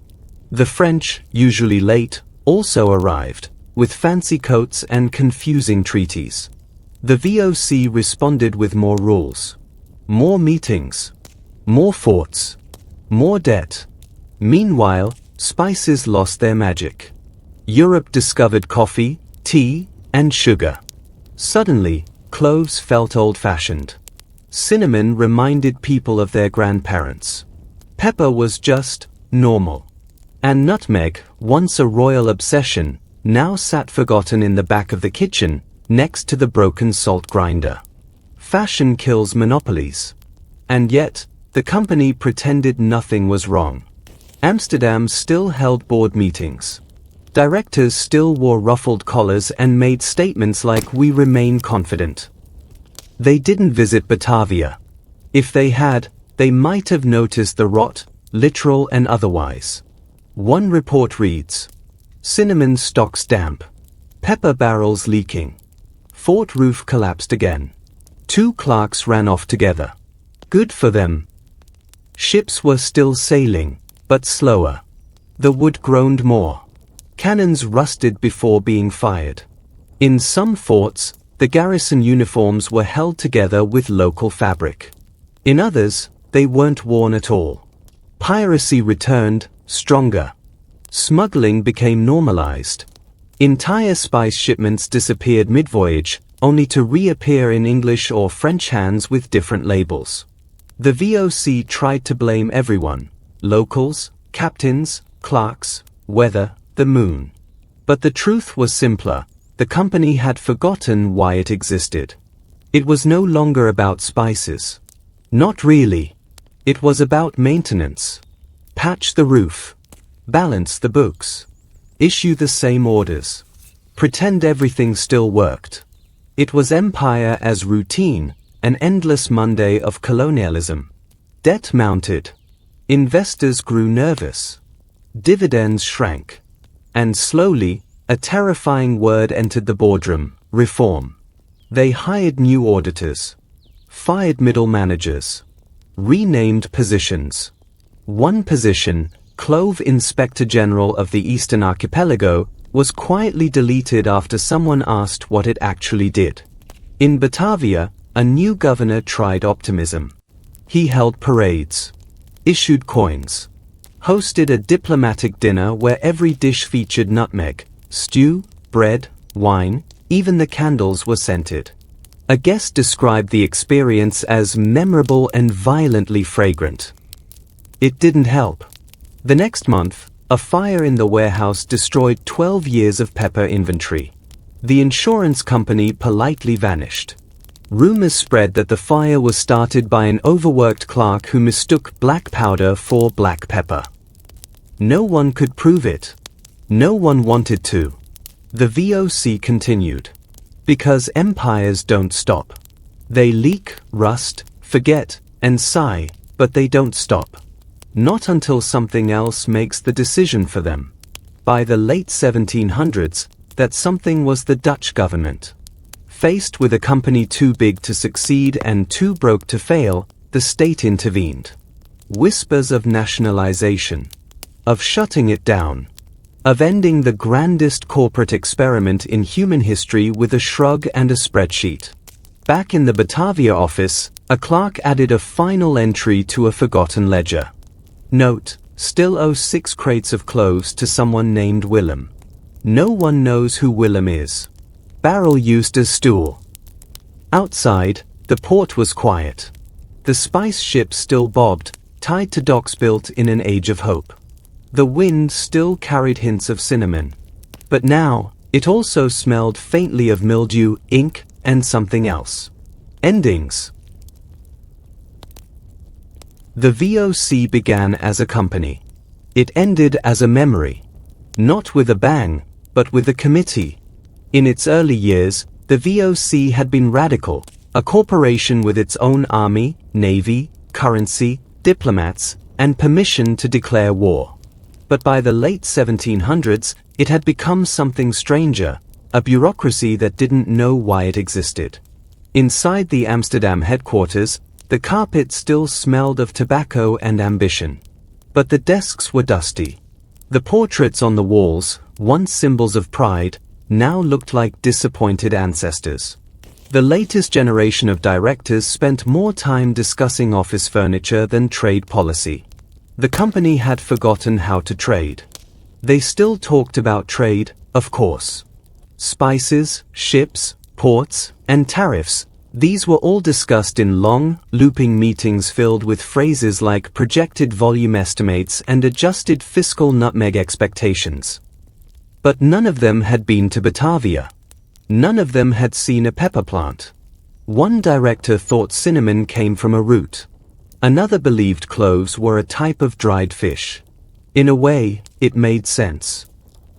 The French, usually late, also arrived, with fancy coats and confusing treaties. The VOC responded with more rules. More meetings. More forts. More debt. Meanwhile, spices lost their magic. Europe discovered coffee, tea, and sugar. Suddenly, cloves felt old-fashioned. Cinnamon reminded people of their grandparents. Pepper was just normal. And nutmeg, once a royal obsession, now sat forgotten in the back of the kitchen, next to the broken salt grinder. Fashion kills monopolies. And yet, the company pretended nothing was wrong. Amsterdam still held board meetings. Directors still wore ruffled collars and made statements like "we remain confident." They didn't visit Batavia. If they had, they might have noticed the rot, literal and otherwise. One report reads, cinnamon stocks damp. Pepper barrels leaking. Fort roof collapsed again. 2 clerks ran off together. Good for them. Ships were still sailing, but slower. The wood groaned more. Cannons rusted before being fired. In some forts, the garrison uniforms were held together with local fabric. In others, they weren't worn at all. Piracy returned, stronger. Smuggling became normalized. Entire spice shipments disappeared mid-voyage, only to reappear in English or French hands with different labels. The VOC tried to blame everyone: locals, captains, clerks, weather, the moon. But the truth was simpler. The company had forgotten why it existed. It was no longer about spices. Not really. It was about maintenance. Patch the roof. Balance the books. Issue the same orders. Pretend everything still worked. It was empire as routine, an endless Monday of colonialism. Debt mounted. Investors grew nervous. Dividends shrank. And slowly, a terrifying word entered the boardroom: reform. They hired new auditors. Fired middle managers. Renamed positions. One position, Clove Inspector General of the Eastern Archipelago, was quietly deleted after someone asked what it actually did. In Batavia, a new governor tried optimism. He held parades. Issued coins. Hosted a diplomatic dinner where every dish featured nutmeg, stew, bread, wine, even the candles were scented. A guest described the experience as memorable and violently fragrant. It didn't help. The next month, a fire in the warehouse destroyed 12 years of pepper inventory. The insurance company politely vanished. Rumors spread that the fire was started by an overworked clerk who mistook black powder for black pepper. No one could prove it. No one wanted to. The VOC continued. Because empires don't stop. They leak, rust, forget, and sigh, but they don't stop. Not until something else makes the decision for them. By the late 1700s, that something was the Dutch government. Faced with a company too big to succeed and too broke to fail, the state intervened. Whispers of nationalization. Of shutting it down. Of ending the grandest corporate experiment in human history with a shrug and a spreadsheet. Back in the Batavia office, a clerk added a final entry to a forgotten ledger. Note, still owe 6 crates of cloves to someone named Willem. No one knows who Willem is. Barrel used as stool. Outside, the port was quiet. The spice ship still bobbed, tied to docks built in an age of hope. The wind still carried hints of cinnamon. But now, it also smelled faintly of mildew, ink, and something else. Endings. The VOC began as a company. It ended as a memory. Not with a bang, but with a committee. In its early years, the VOC had been radical, a corporation with its own army, navy, currency, diplomats, and permission to declare war. But by the late 1700s, it had become something stranger, a bureaucracy that didn't know why it existed. Inside the Amsterdam headquarters, the carpet still smelled of tobacco and ambition. But the desks were dusty. The portraits on the walls, once symbols of pride, now looked like disappointed ancestors. The latest generation of directors spent more time discussing office furniture than trade policy. The company had forgotten how to trade. They still talked about trade, of course. Spices, ships, ports, and tariffs. These were all discussed in long, looping meetings filled with phrases like projected volume estimates and adjusted fiscal nutmeg expectations. But none of them had been to Batavia. None of them had seen a pepper plant. One director thought cinnamon came from a root. Another believed cloves were a type of dried fish. In a way, it made sense.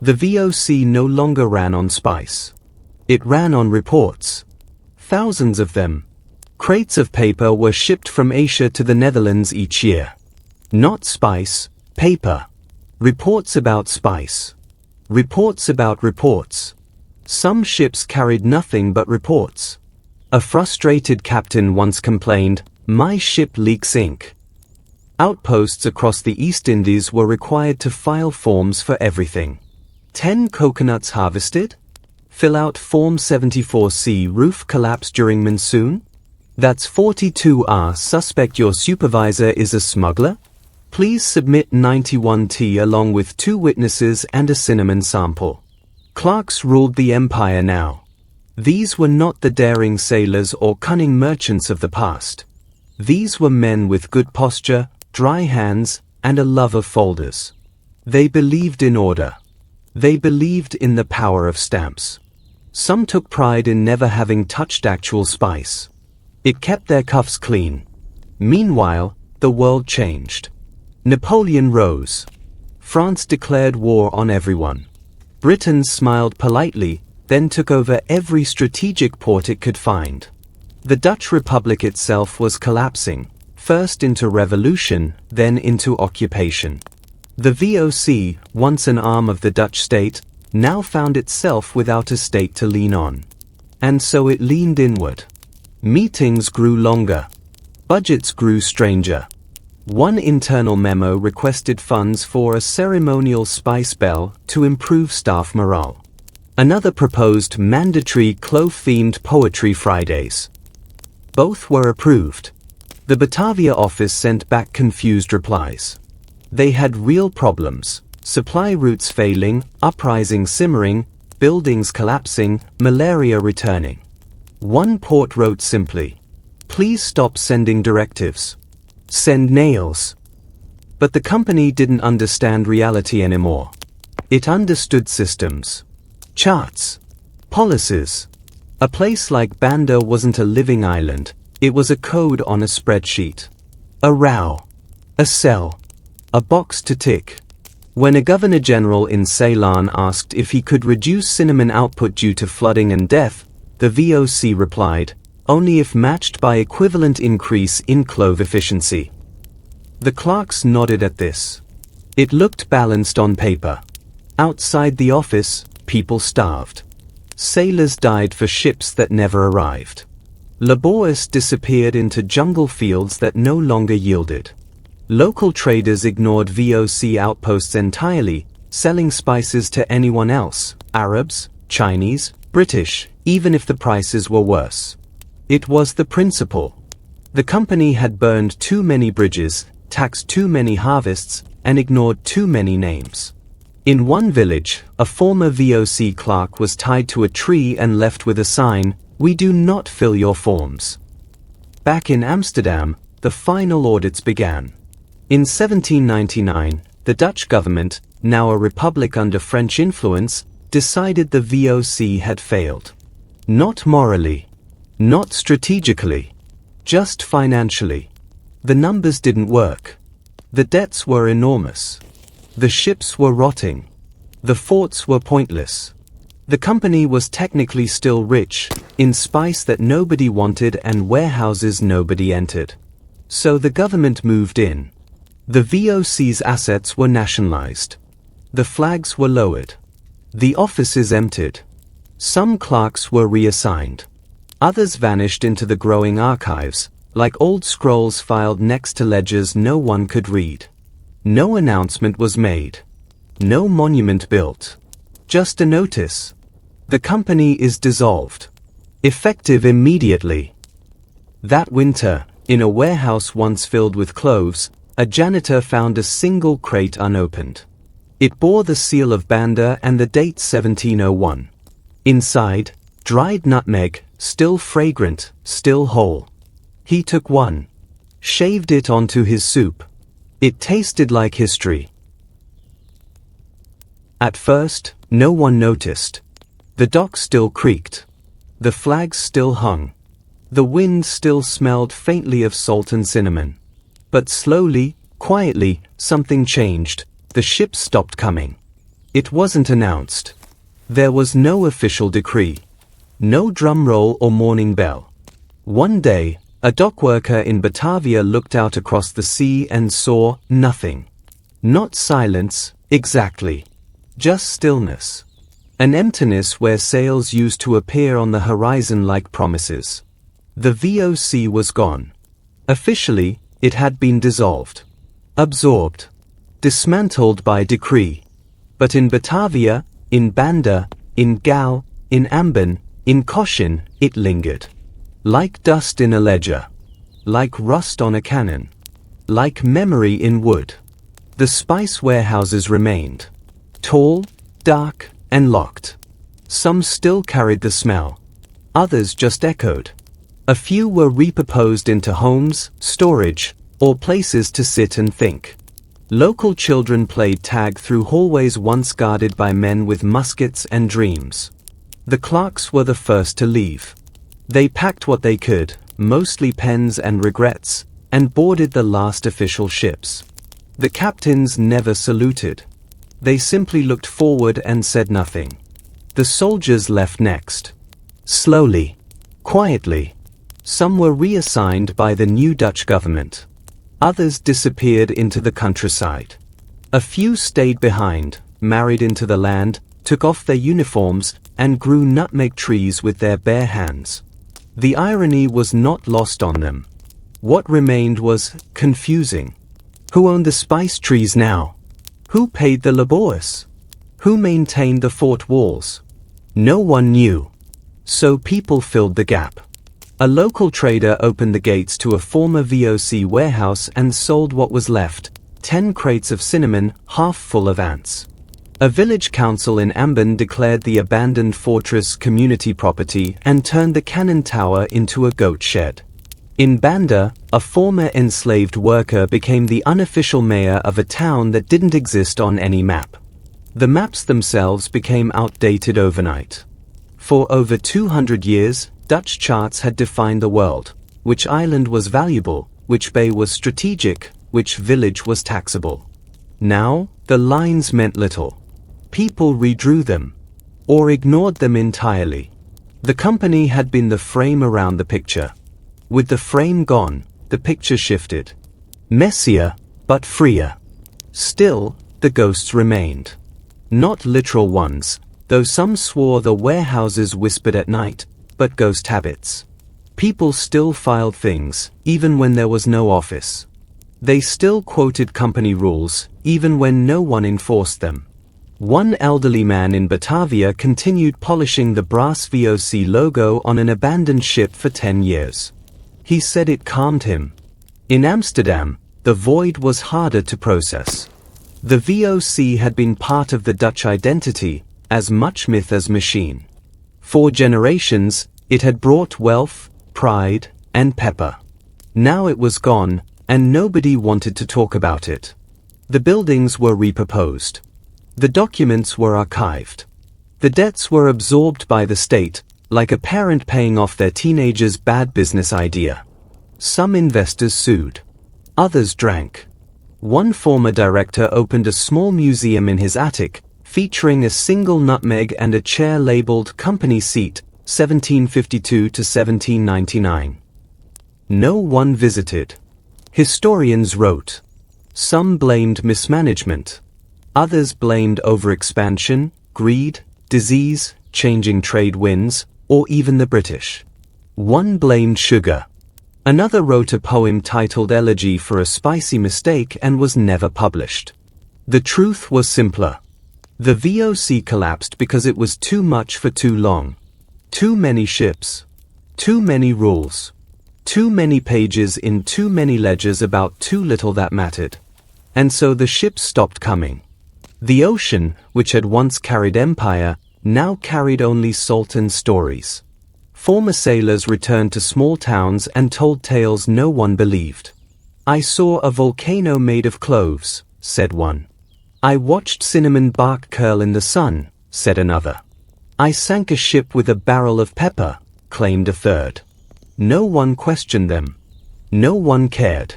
The VOC no longer ran on spice. It ran on reports. Thousands of them. Crates of paper were shipped from Asia to the Netherlands each year. Not spice, paper. Reports about spice. Reports about reports. Some ships carried nothing but reports. A frustrated captain once complained, "My ship leaks ink." Outposts across the East Indies were required to file forms for everything. 10 coconuts harvested? Fill out Form 74C. Roof collapse during monsoon? That's 42R. Suspect your supervisor is a smuggler? Please submit 91T along with 2 witnesses and a cinnamon sample. Clerks ruled the empire now. These were not the daring sailors or cunning merchants of the past. These were men with good posture, dry hands, and a love of folders. They believed in order. They believed in the power of stamps. Some took pride in never having touched actual spice. It kept their cuffs clean. Meanwhile, the world changed. Napoleon rose. France declared war on everyone. Britain smiled politely, then took over every strategic port it could find. The Dutch Republic itself was collapsing, first into revolution, then into occupation. The VOC, once an arm of the Dutch state, now found itself without a state to lean on. And so it leaned inward. Meetings grew longer. Budgets grew stranger. One internal memo requested funds for a ceremonial spice bell to improve staff morale. Another proposed mandatory clove-themed poetry Fridays. Both were approved. The Batavia office sent back confused replies. They had real problems. Supply routes failing, uprising simmering, buildings collapsing, malaria returning. One port wrote simply, "Please stop sending directives. Send nails." But the company didn't understand reality anymore. It understood systems. Charts. Policies. A place like Banda wasn't a living island, it was a code on a spreadsheet. A row. A cell. A box to tick. When a governor-general in Ceylon asked if he could reduce cinnamon output due to flooding and death, the VOC replied, only if matched by equivalent increase in clove efficiency. The clerks nodded at this. It looked balanced on paper. Outside the office, people starved. Sailors died for ships that never arrived. Labourists disappeared into jungle fields that no longer yielded. Local traders ignored VOC outposts entirely, selling spices to anyone else, Arabs, Chinese, British, even if the prices were worse. It was the principle. The company had burned too many bridges, taxed too many harvests, and ignored too many names. In one village, a former VOC clerk was tied to a tree and left with a sign, "We do not fill your forms." Back in Amsterdam, the final audits began. In 1799, the Dutch government, now a republic under French influence, decided the VOC had failed. Not morally. Not strategically. Just financially. The numbers didn't work. The debts were enormous. The ships were rotting. The forts were pointless. The company was technically still rich, in spice that nobody wanted and warehouses nobody entered. So the government moved in. The VOC's assets were nationalized. The flags were lowered. The offices emptied. Some clerks were reassigned. Others vanished into the growing archives, like old scrolls filed next to ledgers no one could read. No announcement was made. No monument built. Just a notice. The company is dissolved. Effective immediately. That winter, in a warehouse once filled with cloves, a janitor found a single crate unopened. It bore the seal of Banda and the date 1701. Inside, dried nutmeg, still fragrant, still whole. He took one. Shaved it onto his soup. It tasted like history. At first, no one noticed. The dock still creaked. The flags still hung. The wind still smelled faintly of salt and cinnamon. But slowly, quietly, something changed. The ships stopped coming. It wasn't announced. There was no official decree. No drum roll or morning bell. One day, a dockworker in Batavia looked out across the sea and saw nothing. Not silence, exactly. Just stillness. An emptiness where sails used to appear on the horizon like promises. The VOC was gone. Officially, it had been dissolved. Absorbed. Dismantled by decree. But in Batavia, in Banda, in Gal, in Ambon, in Cochin, it lingered. Like dust in a ledger. Like rust on a cannon. Like memory in wood. The spice warehouses remained. Tall, dark, and locked. Some still carried the smell. Others just echoed. A few were repurposed into homes, storage, or places to sit and think. Local children played tag through hallways once guarded by men with muskets and dreams. The clerks were the first to leave. They packed what they could, mostly pens and regrets, and boarded the last official ships. The captains never saluted. They simply looked forward and said nothing. The soldiers left next. Slowly. Quietly. Some were reassigned by the new Dutch government. Others disappeared into the countryside. A few stayed behind, married into the land, took off their uniforms, and grew nutmeg trees with their bare hands. The irony was not lost on them. What remained was confusing. Who owned the spice trees now? Who paid the laborers? Who maintained the fort walls? No one knew. So people filled the gap. A local trader opened the gates to a former VOC warehouse and sold what was left, 10 crates of cinnamon, half full of ants. A village council in Ambon declared the abandoned fortress community property and turned the cannon tower into a goat shed. In Banda, a former enslaved worker became the unofficial mayor of a town that didn't exist on any map. The maps themselves became outdated overnight. For over 200 years, Dutch charts had defined the world, which island was valuable, which bay was strategic, which village was taxable. Now, the lines meant little. People redrew them, or ignored them entirely. The company had been the frame around the picture. With the frame gone, the picture shifted. Messier, but freer. Still, the ghosts remained. Not literal ones, though some swore the warehouses whispered at night, but ghost habits. People still filed things, even when there was no office. They still quoted company rules, even when no one enforced them. One elderly man in Batavia continued polishing the brass VOC logo on an abandoned ship for 10 years. He said it calmed him. In Amsterdam, the void was harder to process. The VOC had been part of the Dutch identity, as much myth as machine. For generations, it had brought wealth, pride, and pepper. Now it was gone, and nobody wanted to talk about it. The buildings were repurposed. The documents were archived. The debts were absorbed by the state, like a parent paying off their teenager's bad business idea. Some investors sued. Others drank. One former director opened a small museum in his attic, featuring a single nutmeg and a chair labeled Company Seat, 1752 to 1799. No one visited. Historians wrote. Some blamed mismanagement. Others blamed overexpansion, greed, disease, changing trade winds, or even the British. One blamed sugar. Another wrote a poem titled Elegy for a Spicy Mistake and was never published. The truth was simpler. The VOC collapsed because it was too much for too long. Too many ships. Too many rules. Too many pages in too many ledgers about too little that mattered. And so the ships stopped coming. The ocean, which had once carried empire, now carried only salt and stories. Former sailors returned to small towns and told tales no one believed. "I saw a volcano made of cloves," said one. "I watched cinnamon bark curl in the sun," said another. "I sank a ship with a barrel of pepper," claimed a third. No one questioned them. No one cared.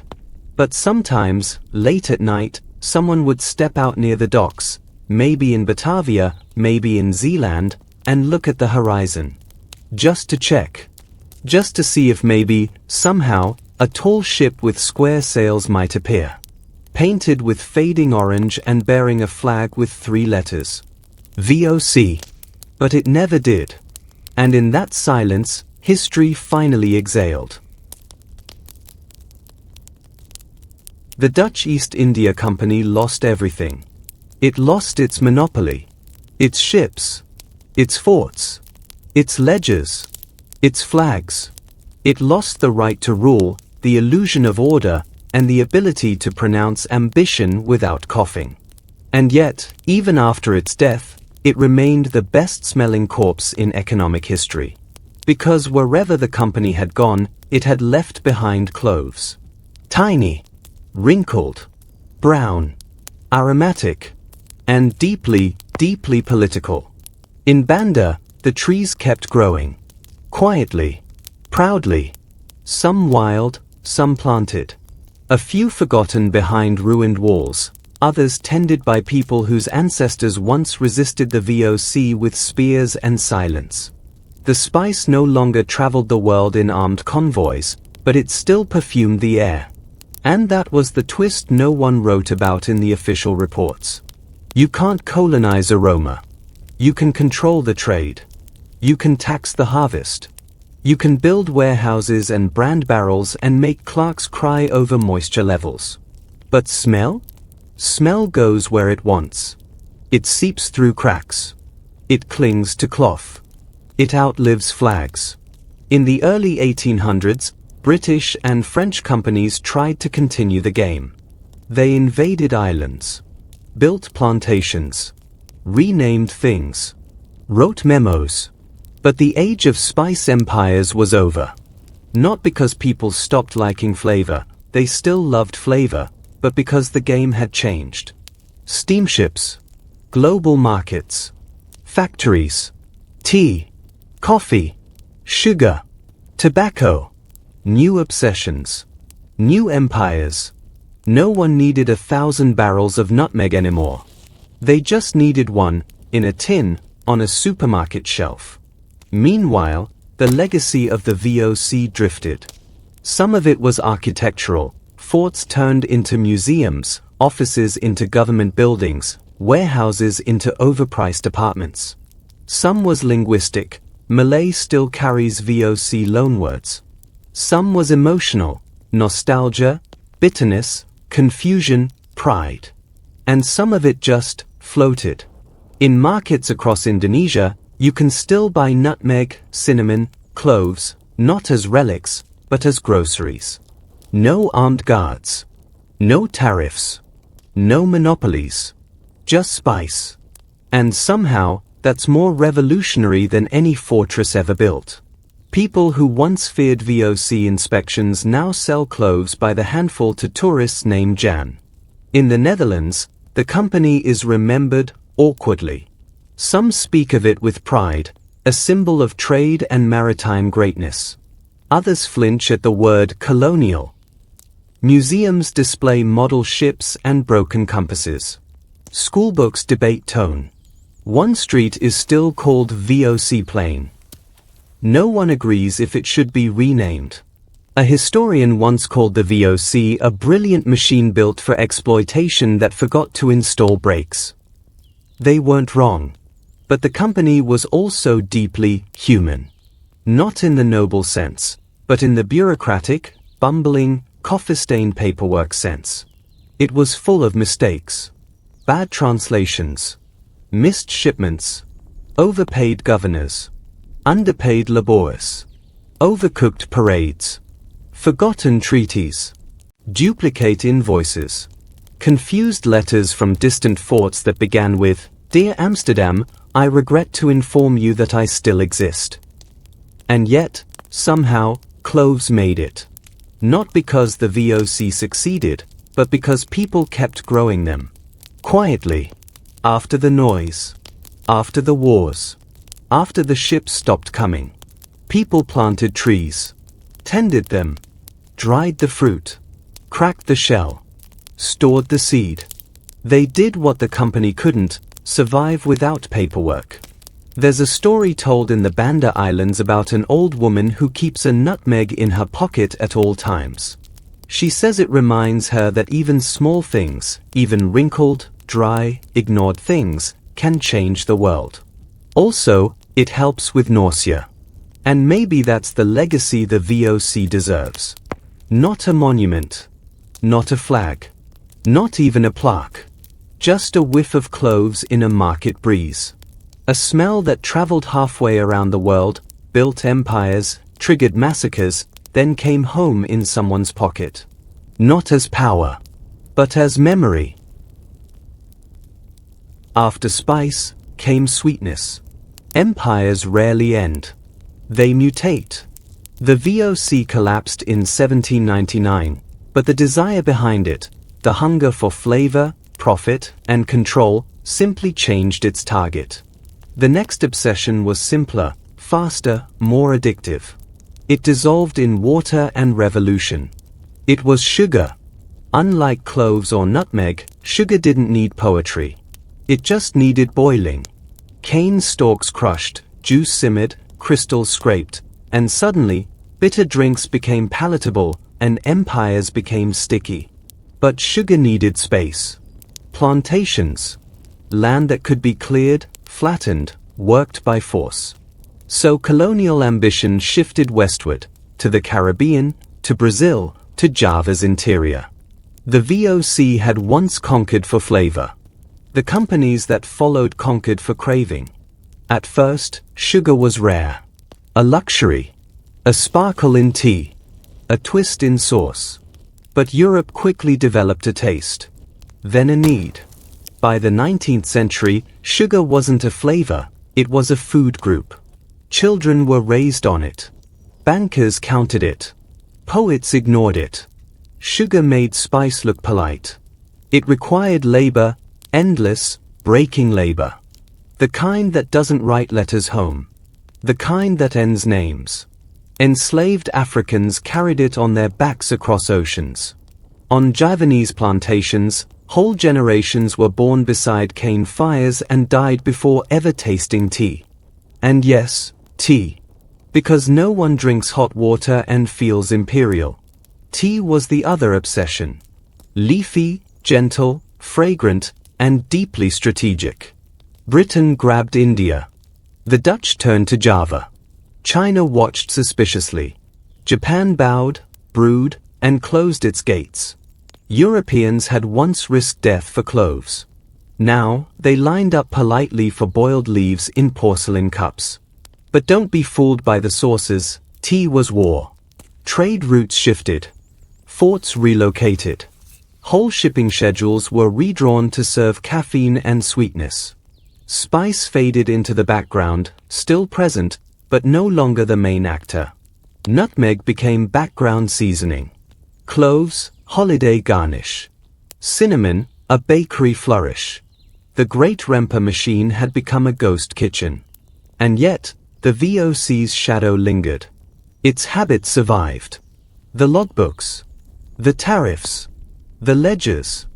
But sometimes, late at night, someone would step out near the docks, maybe in Batavia, maybe in Zeeland, and look at the horizon. Just to check. Just to see if maybe, somehow, a tall ship with square sails might appear. Painted with fading orange and bearing a flag with 3 letters. VOC. But it never did. And in that silence, history finally exhaled. The Dutch East India Company lost everything. It lost its monopoly. Its ships. Its forts. Its ledgers. Its flags. It lost the right to rule, the illusion of order, and the ability to pronounce ambition without coughing. And yet, even after its death, it remained the best-smelling corpse in economic history. Because wherever the company had gone, it had left behind cloves. Tiny, wrinkled, brown, aromatic, and deeply, deeply political. In Banda, the trees kept growing. Quietly, proudly. Some wild, some planted. A few forgotten behind ruined walls, others tended by people whose ancestors once resisted the VOC with spears and silence. The spice no longer traveled the world in armed convoys, but it still perfumed the air. And that was the twist no one wrote about in the official reports. You can't colonize aroma. You can control the trade. You can tax the harvest. You can build warehouses and brand barrels and make clerks cry over moisture levels. But smell? Smell goes where it wants. It seeps through cracks. It clings to cloth. It outlives flags. In the early 1800s, British and French companies tried to continue the game. They invaded islands, built plantations, renamed things, wrote memos. But the age of spice empires was over. Not because people stopped liking flavor, they still loved flavor, but because the game had changed. Steamships, global markets, factories, tea, coffee, sugar, tobacco, new obsessions, new empires. No one needed 1,000 barrels of nutmeg anymore. They just needed one, in a tin, on a supermarket shelf. Meanwhile, the legacy of the VOC drifted. Some of it was architectural, forts turned into museums, offices into government buildings, warehouses into overpriced apartments. Some was linguistic, Malay still carries VOC loanwords. Some was emotional, nostalgia, bitterness, confusion, pride. And some of it just floated. In markets across Indonesia, you can still buy nutmeg, cinnamon, cloves, not as relics, but as groceries. No armed guards. No tariffs. No monopolies. Just spice. And somehow, that's more revolutionary than any fortress ever built. People who once feared VOC inspections now sell cloves by the handful to tourists named Jan. In the Netherlands, the company is remembered awkwardly. Some speak of it with pride, a symbol of trade and maritime greatness. Others flinch at the word colonial. Museums display model ships and broken compasses. Schoolbooks debate tone. One street is still called VOC Plain. No one agrees if it should be renamed. A historian once called the VOC a brilliant machine built for exploitation that forgot to install brakes. They weren't wrong. But the company was also deeply human. Not in the noble sense, but in the bureaucratic, bumbling, coffee-stained paperwork sense. It was full of mistakes. Bad translations. Missed shipments. Overpaid governors. Underpaid laborers. Overcooked parades. Forgotten treaties. Duplicate invoices. Confused letters from distant forts that began with, "Dear Amsterdam, I regret to inform you that I still exist." And yet, somehow, cloves made it. Not because the VOC succeeded, but because people kept growing them. Quietly. After the noise. After the wars. After the ships stopped coming. People planted trees. Tended them. Dried the fruit. Cracked the shell. Stored the seed. They did what the company couldn't, survive without paperwork. There's a story told in the Banda Islands about an old woman who keeps a nutmeg in her pocket at all times. She says it reminds her that even small things, even wrinkled, dry, ignored things, can change the world. Also, it helps with nausea. And maybe that's the legacy the VOC deserves. Not a monument. Not a flag. Not even a plaque. Just a whiff of cloves in a market breeze. A smell that traveled halfway around the world, built empires, triggered massacres, then came home in someone's pocket. Not as power, but as memory. After spice came sweetness. Empires rarely end. They mutate. The VOC collapsed in 1799, but the desire behind it, the hunger for flavor, profit, and control, simply changed its target. The next obsession was simpler, faster, more addictive. It dissolved in water and revolution. It was sugar. Unlike cloves or nutmeg, sugar didn't need poetry. It just needed boiling. Cane stalks crushed, juice simmered, crystals scraped, and suddenly, bitter drinks became palatable, and empires became sticky. But sugar needed space. Plantations. Land that could be cleared, flattened, worked by force. So colonial ambition shifted westward, to the Caribbean, to Brazil, to Java's interior. The VOC had once conquered for flavor. The companies that followed conquered for craving. At first, sugar was rare. A luxury. A sparkle in tea. A twist in sauce. But Europe quickly developed a taste. Then a need. By the 19th century, sugar wasn't a flavor, it was a food group. Children were raised on it. Bankers counted it. Poets ignored it. Sugar made spice look polite. It required labor, endless, breaking labor. The kind that doesn't write letters home. The kind that ends names. Enslaved Africans carried it on their backs across oceans. On Javanese plantations, whole generations were born beside cane fires and died before ever tasting tea. And yes, tea. Because no one drinks hot water and feels imperial. Tea was the other obsession. Leafy, gentle, fragrant, and deeply strategic. Britain grabbed India. The Dutch turned to Java. China watched suspiciously. Japan bowed, brewed, and closed its gates. Europeans had once risked death for cloves. Now, they lined up politely for boiled leaves in porcelain cups. But don't be fooled by the sources, tea was war. Trade routes shifted. Forts relocated. Whole shipping schedules were redrawn to serve caffeine and sweetness. Spice faded into the background, still present, but no longer the main actor. Nutmeg became background seasoning. Cloves, holiday garnish. Cinnamon, a bakery flourish. The great Rempa machine had become a ghost kitchen. And yet, the VOC's shadow lingered. Its habit survived. The logbooks, the tariffs, the ledgers,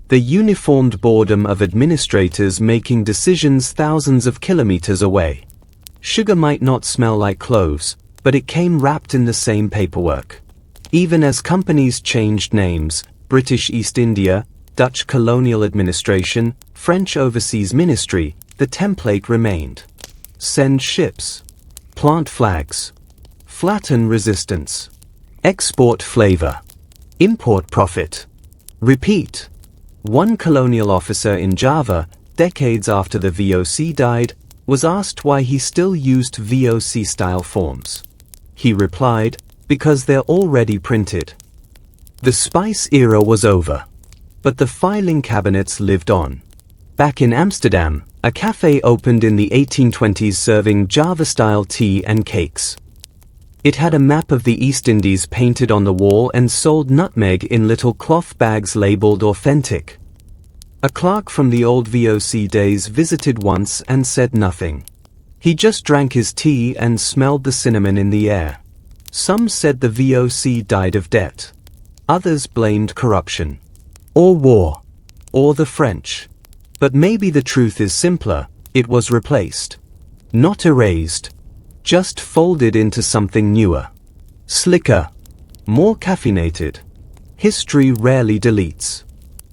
the uniformed boredom of administrators making decisions thousands of kilometers away. Sugar might not smell like cloves, but it came wrapped in the same paperwork. Even as companies changed names, British East India, Dutch Colonial Administration, French Overseas Ministry, the template remained. Send ships. Plant flags. Flatten resistance. Export flavor. Import profit. Repeat. One colonial officer in Java, decades after the VOC died, was asked why he still used VOC-style forms. He replied, because they're already printed. The spice era was over. But the filing cabinets lived on. Back in Amsterdam, a cafe opened in the 1820s serving Java-style tea and cakes. It had a map of the East Indies painted on the wall and sold nutmeg in little cloth bags labeled authentic. A clerk from the old VOC days visited once and said nothing. He just drank his tea and smelled the cinnamon in the air. Some said the VOC died of debt. Others blamed corruption. Or war. Or the French. But maybe the truth is simpler, it was replaced. Not erased. Just folded into something newer. Slicker. More caffeinated. History rarely deletes.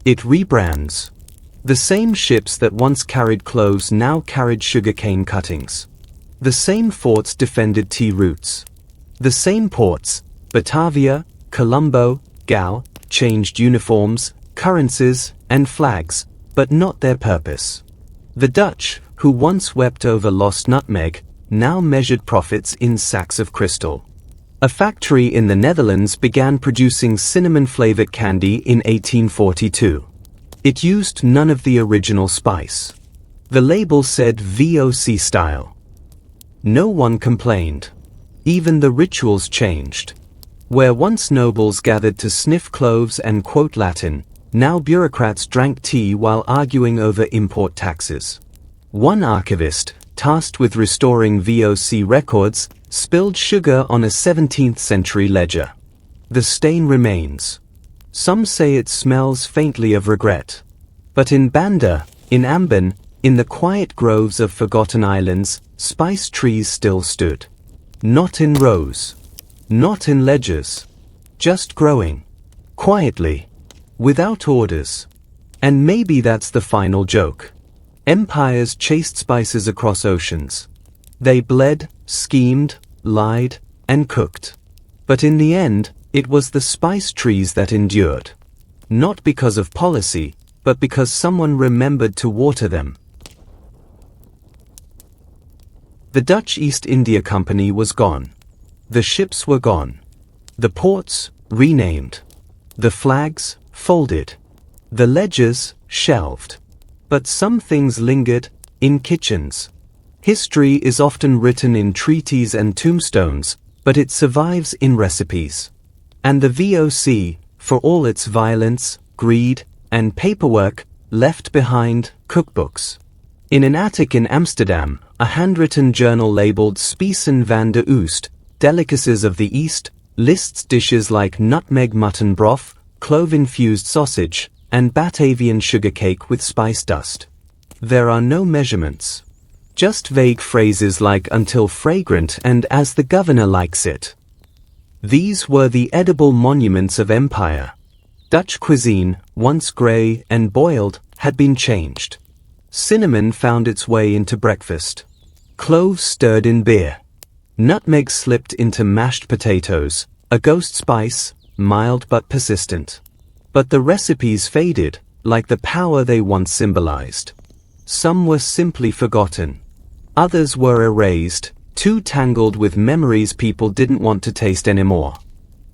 It rebrands. The same ships that once carried cloves now carried sugarcane cuttings. The same forts defended tea roots. The same ports, Batavia, Colombo, Gal, changed uniforms, currencies, and flags, but not their purpose. The Dutch, who once wept over lost nutmeg, now measured profits in sacks of crystal. A factory in the Netherlands began producing cinnamon-flavored candy in 1842. It used none of the original spice. The label said VOC style. No one complained. Even the rituals changed. Where once nobles gathered to sniff cloves and quote Latin, now bureaucrats drank tea while arguing over import taxes. One archivist, tasked with restoring VOC records, spilled sugar on a 17th century ledger. The stain remains. Some say it smells faintly of regret. But in Banda, in Ambon, in the quiet groves of forgotten islands, spice trees still stood. Not in rows. Not in ledgers. Just growing. Quietly. Without orders. And maybe that's the final joke. Empires chased spices across oceans. They bled, schemed, lied, and cooked. But in the end, it was the spice trees that endured. Not because of policy, but because someone remembered to water them. The Dutch East India Company was gone. The ships were gone. The ports, renamed. The flags, folded. The ledgers, shelved. But some things lingered, in kitchens. History is often written in treaties and tombstones, but it survives in recipes. And the VOC, for all its violence, greed, and paperwork, left behind cookbooks. In an attic in Amsterdam, a handwritten journal labeled Spijzen van de Oost, Delicacies of the East, lists dishes like nutmeg mutton broth, clove-infused sausage, and Batavian sugar cake with spice dust. There are no measurements. Just vague phrases like until fragrant and as the governor likes it. These were the edible monuments of empire. Dutch cuisine, once grey and boiled, had been changed. Cinnamon found its way into breakfast. Cloves stirred in beer. Nutmeg slipped into mashed potatoes, a ghost spice, mild but persistent. But the recipes faded, like the power they once symbolized. Some were simply forgotten. Others were erased, too tangled with memories people didn't want to taste anymore.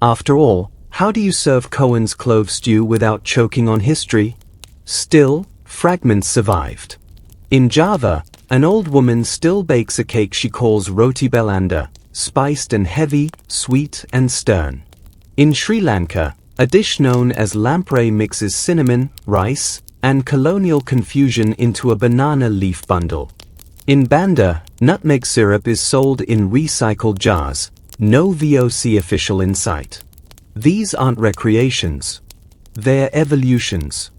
After all, how do you serve Cohen's clove stew without choking on history? Still, fragments survived. In Java, an old woman still bakes a cake she calls roti belanda, spiced and heavy, sweet and stern. In Sri Lanka, a dish known as lamprey mixes cinnamon, rice, and colonial confusion into a banana leaf bundle. In Banda, nutmeg syrup is sold in recycled jars, no VOC official in sight. These aren't recreations. They're evolutions.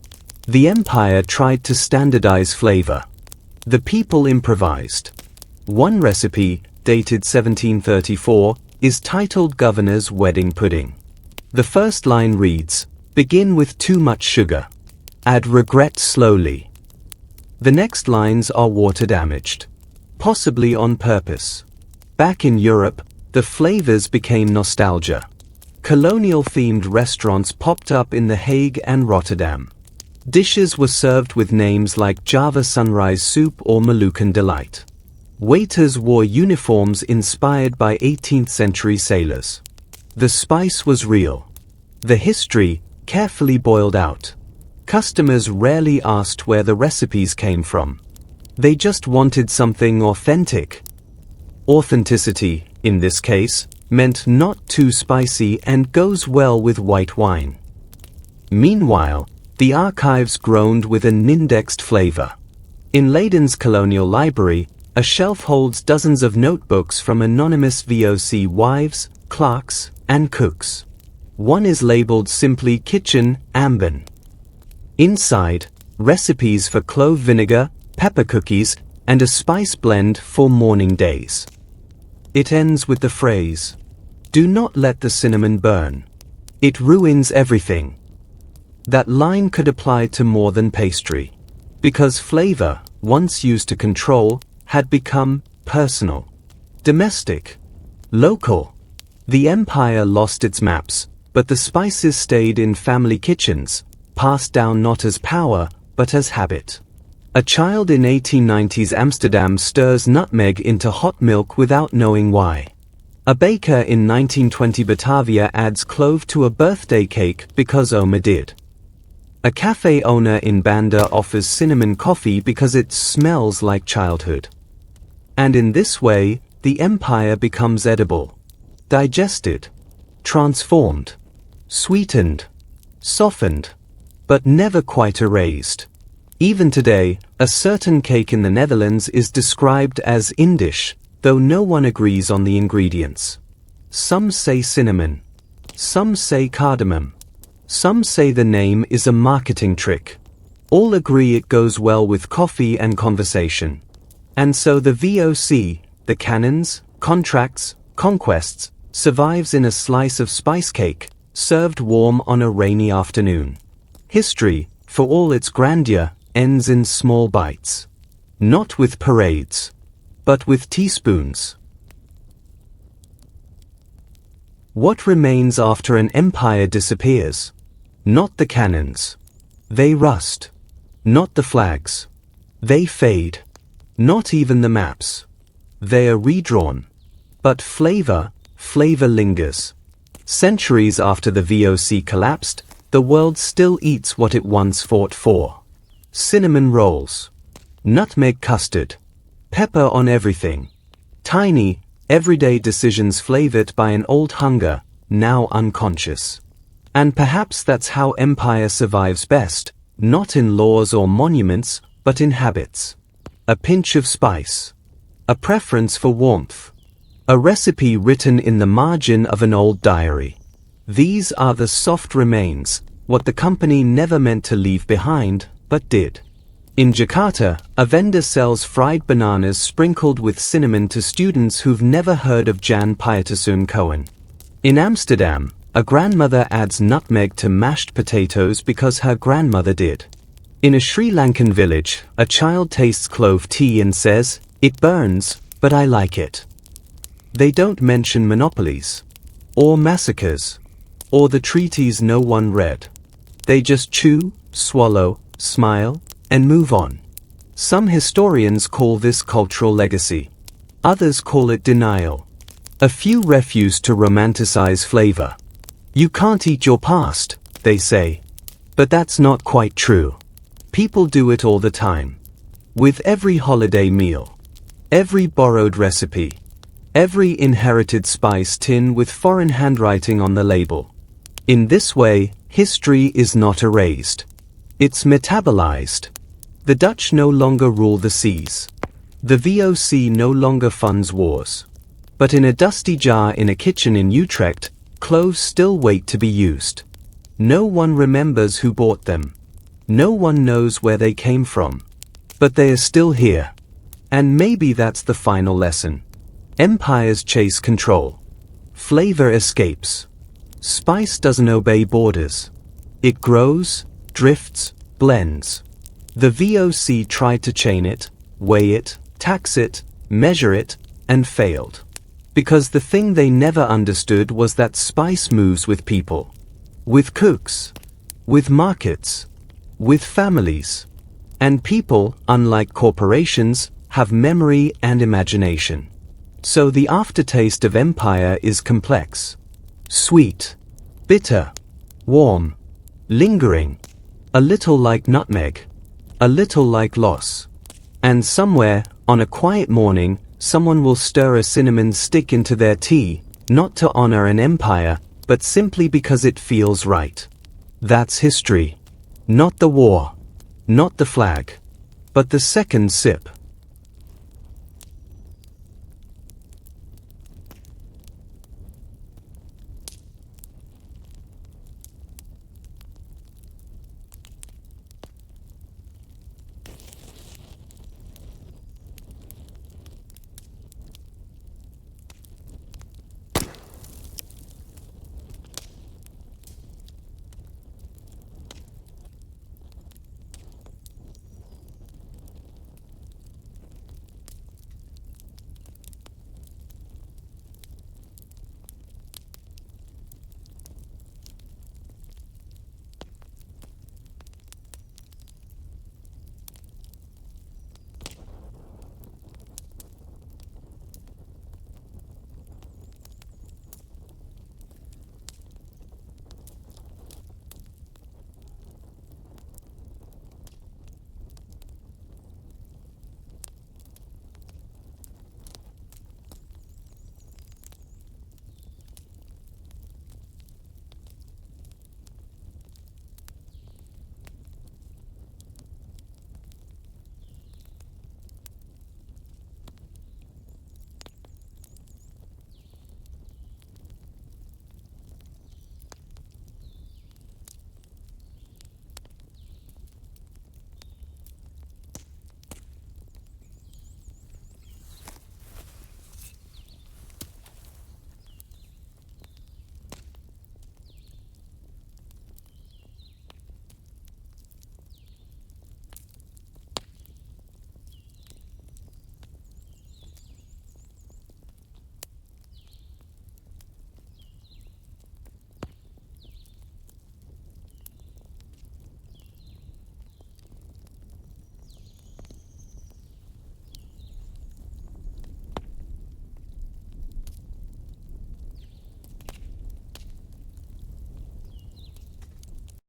The empire tried to standardize flavor. The people improvised. One recipe, dated 1734, is titled Governor's Wedding Pudding. The first line reads, "Begin with too much sugar. Add regret slowly." The next lines are water damaged. Possibly on purpose. Back in Europe, the flavors became nostalgia. Colonial-themed restaurants popped up in The Hague and Rotterdam. Dishes were served with names like Java Sunrise Soup or Moluccan Delight. Waiters wore uniforms inspired by 18th century sailors. The spice was real. The history, carefully boiled out. Customers rarely asked where the recipes came from. They just wanted something authentic. Authenticity, in this case, meant not too spicy and goes well with white wine. Meanwhile, the archives groaned with an indexed flavor. In Leiden's colonial library, a shelf holds dozens of notebooks from anonymous VOC wives, clerks, and cooks. One is labeled simply Kitchen, Ambon. Inside, recipes for clove vinegar, pepper cookies, and a spice blend for morning days. It ends with the phrase, "Do not let the cinnamon burn. It ruins everything." That line could apply to more than pastry. Because flavor, once used to control, had become personal, domestic, local. The empire lost its maps, but the spices stayed in family kitchens, passed down not as power, but as habit. A child in 1890s Amsterdam stirs nutmeg into hot milk without knowing why. A baker in 1920 Batavia adds clove to a birthday cake because Oma did. A cafe owner in Banda offers cinnamon coffee because it smells like childhood. And in this way, the empire becomes edible, digested, transformed, sweetened, softened, but never quite erased. Even today, a certain cake in the Netherlands is described as Indisch, though no one agrees on the ingredients. Some say cinnamon. Some say cardamom. Some say the name is a marketing trick. All agree it goes well with coffee and conversation. And so the VOC, the canons, contracts, conquests, survives in a slice of spice cake, served warm on a rainy afternoon. History, for all its grandeur, ends in small bites. Not with parades, but with teaspoons. What remains after an empire disappears? Not the cannons. They rust. Not the flags. They fade. Not even the maps. They are redrawn. But flavor lingers. Centuries after the VOC collapsed, the world still eats what it once fought for. Cinnamon rolls. Nutmeg custard. Pepper on everything. Tiny, everyday decisions flavored by an old hunger, now unconscious. And perhaps that's how empire survives best, not in laws or monuments, but in habits. A pinch of spice. A preference for warmth. A recipe written in the margin of an old diary. These are the soft remains, what the company never meant to leave behind, but did. In Jakarta, a vendor sells fried bananas sprinkled with cinnamon to students who've never heard of Jan Pietersoen Cohen. In Amsterdam, a grandmother adds nutmeg to mashed potatoes because her grandmother did. In a Sri Lankan village, a child tastes clove tea and says, "It burns, but I like it." They don't mention monopolies, or massacres, or the treaties no one read. They just chew, swallow, smile, and move on. Some historians call this cultural legacy. Others call it denial. A few refuse to romanticize flavor. You can't eat your past, they say. But that's not quite true. People do it all the time. With every holiday meal. Every borrowed recipe. Every inherited spice tin with foreign handwriting on the label. In this way, history is not erased. It's metabolized. The Dutch no longer rule the seas. The VOC no longer funds wars. But in a dusty jar in a kitchen in Utrecht, cloves still wait to be used. No one remembers who bought them. No one knows where they came from. But they are still here. And maybe that's the final lesson. Empires chase control. Flavor escapes. Spice doesn't obey borders. It grows, drifts, blends. The VOC tried to chain it, weigh it, tax it, measure it, and failed. Because the thing they never understood was that spice moves with people. With cooks. With markets. With families. And people, unlike corporations, have memory and imagination. So the aftertaste of empire is complex. Sweet. Bitter. Warm. Lingering. A little like nutmeg. A little like loss. And somewhere, on a quiet morning, someone will stir a cinnamon stick into their tea, not to honor an empire, but simply because it feels right. That's history. Not the war. Not the flag. But the second sip.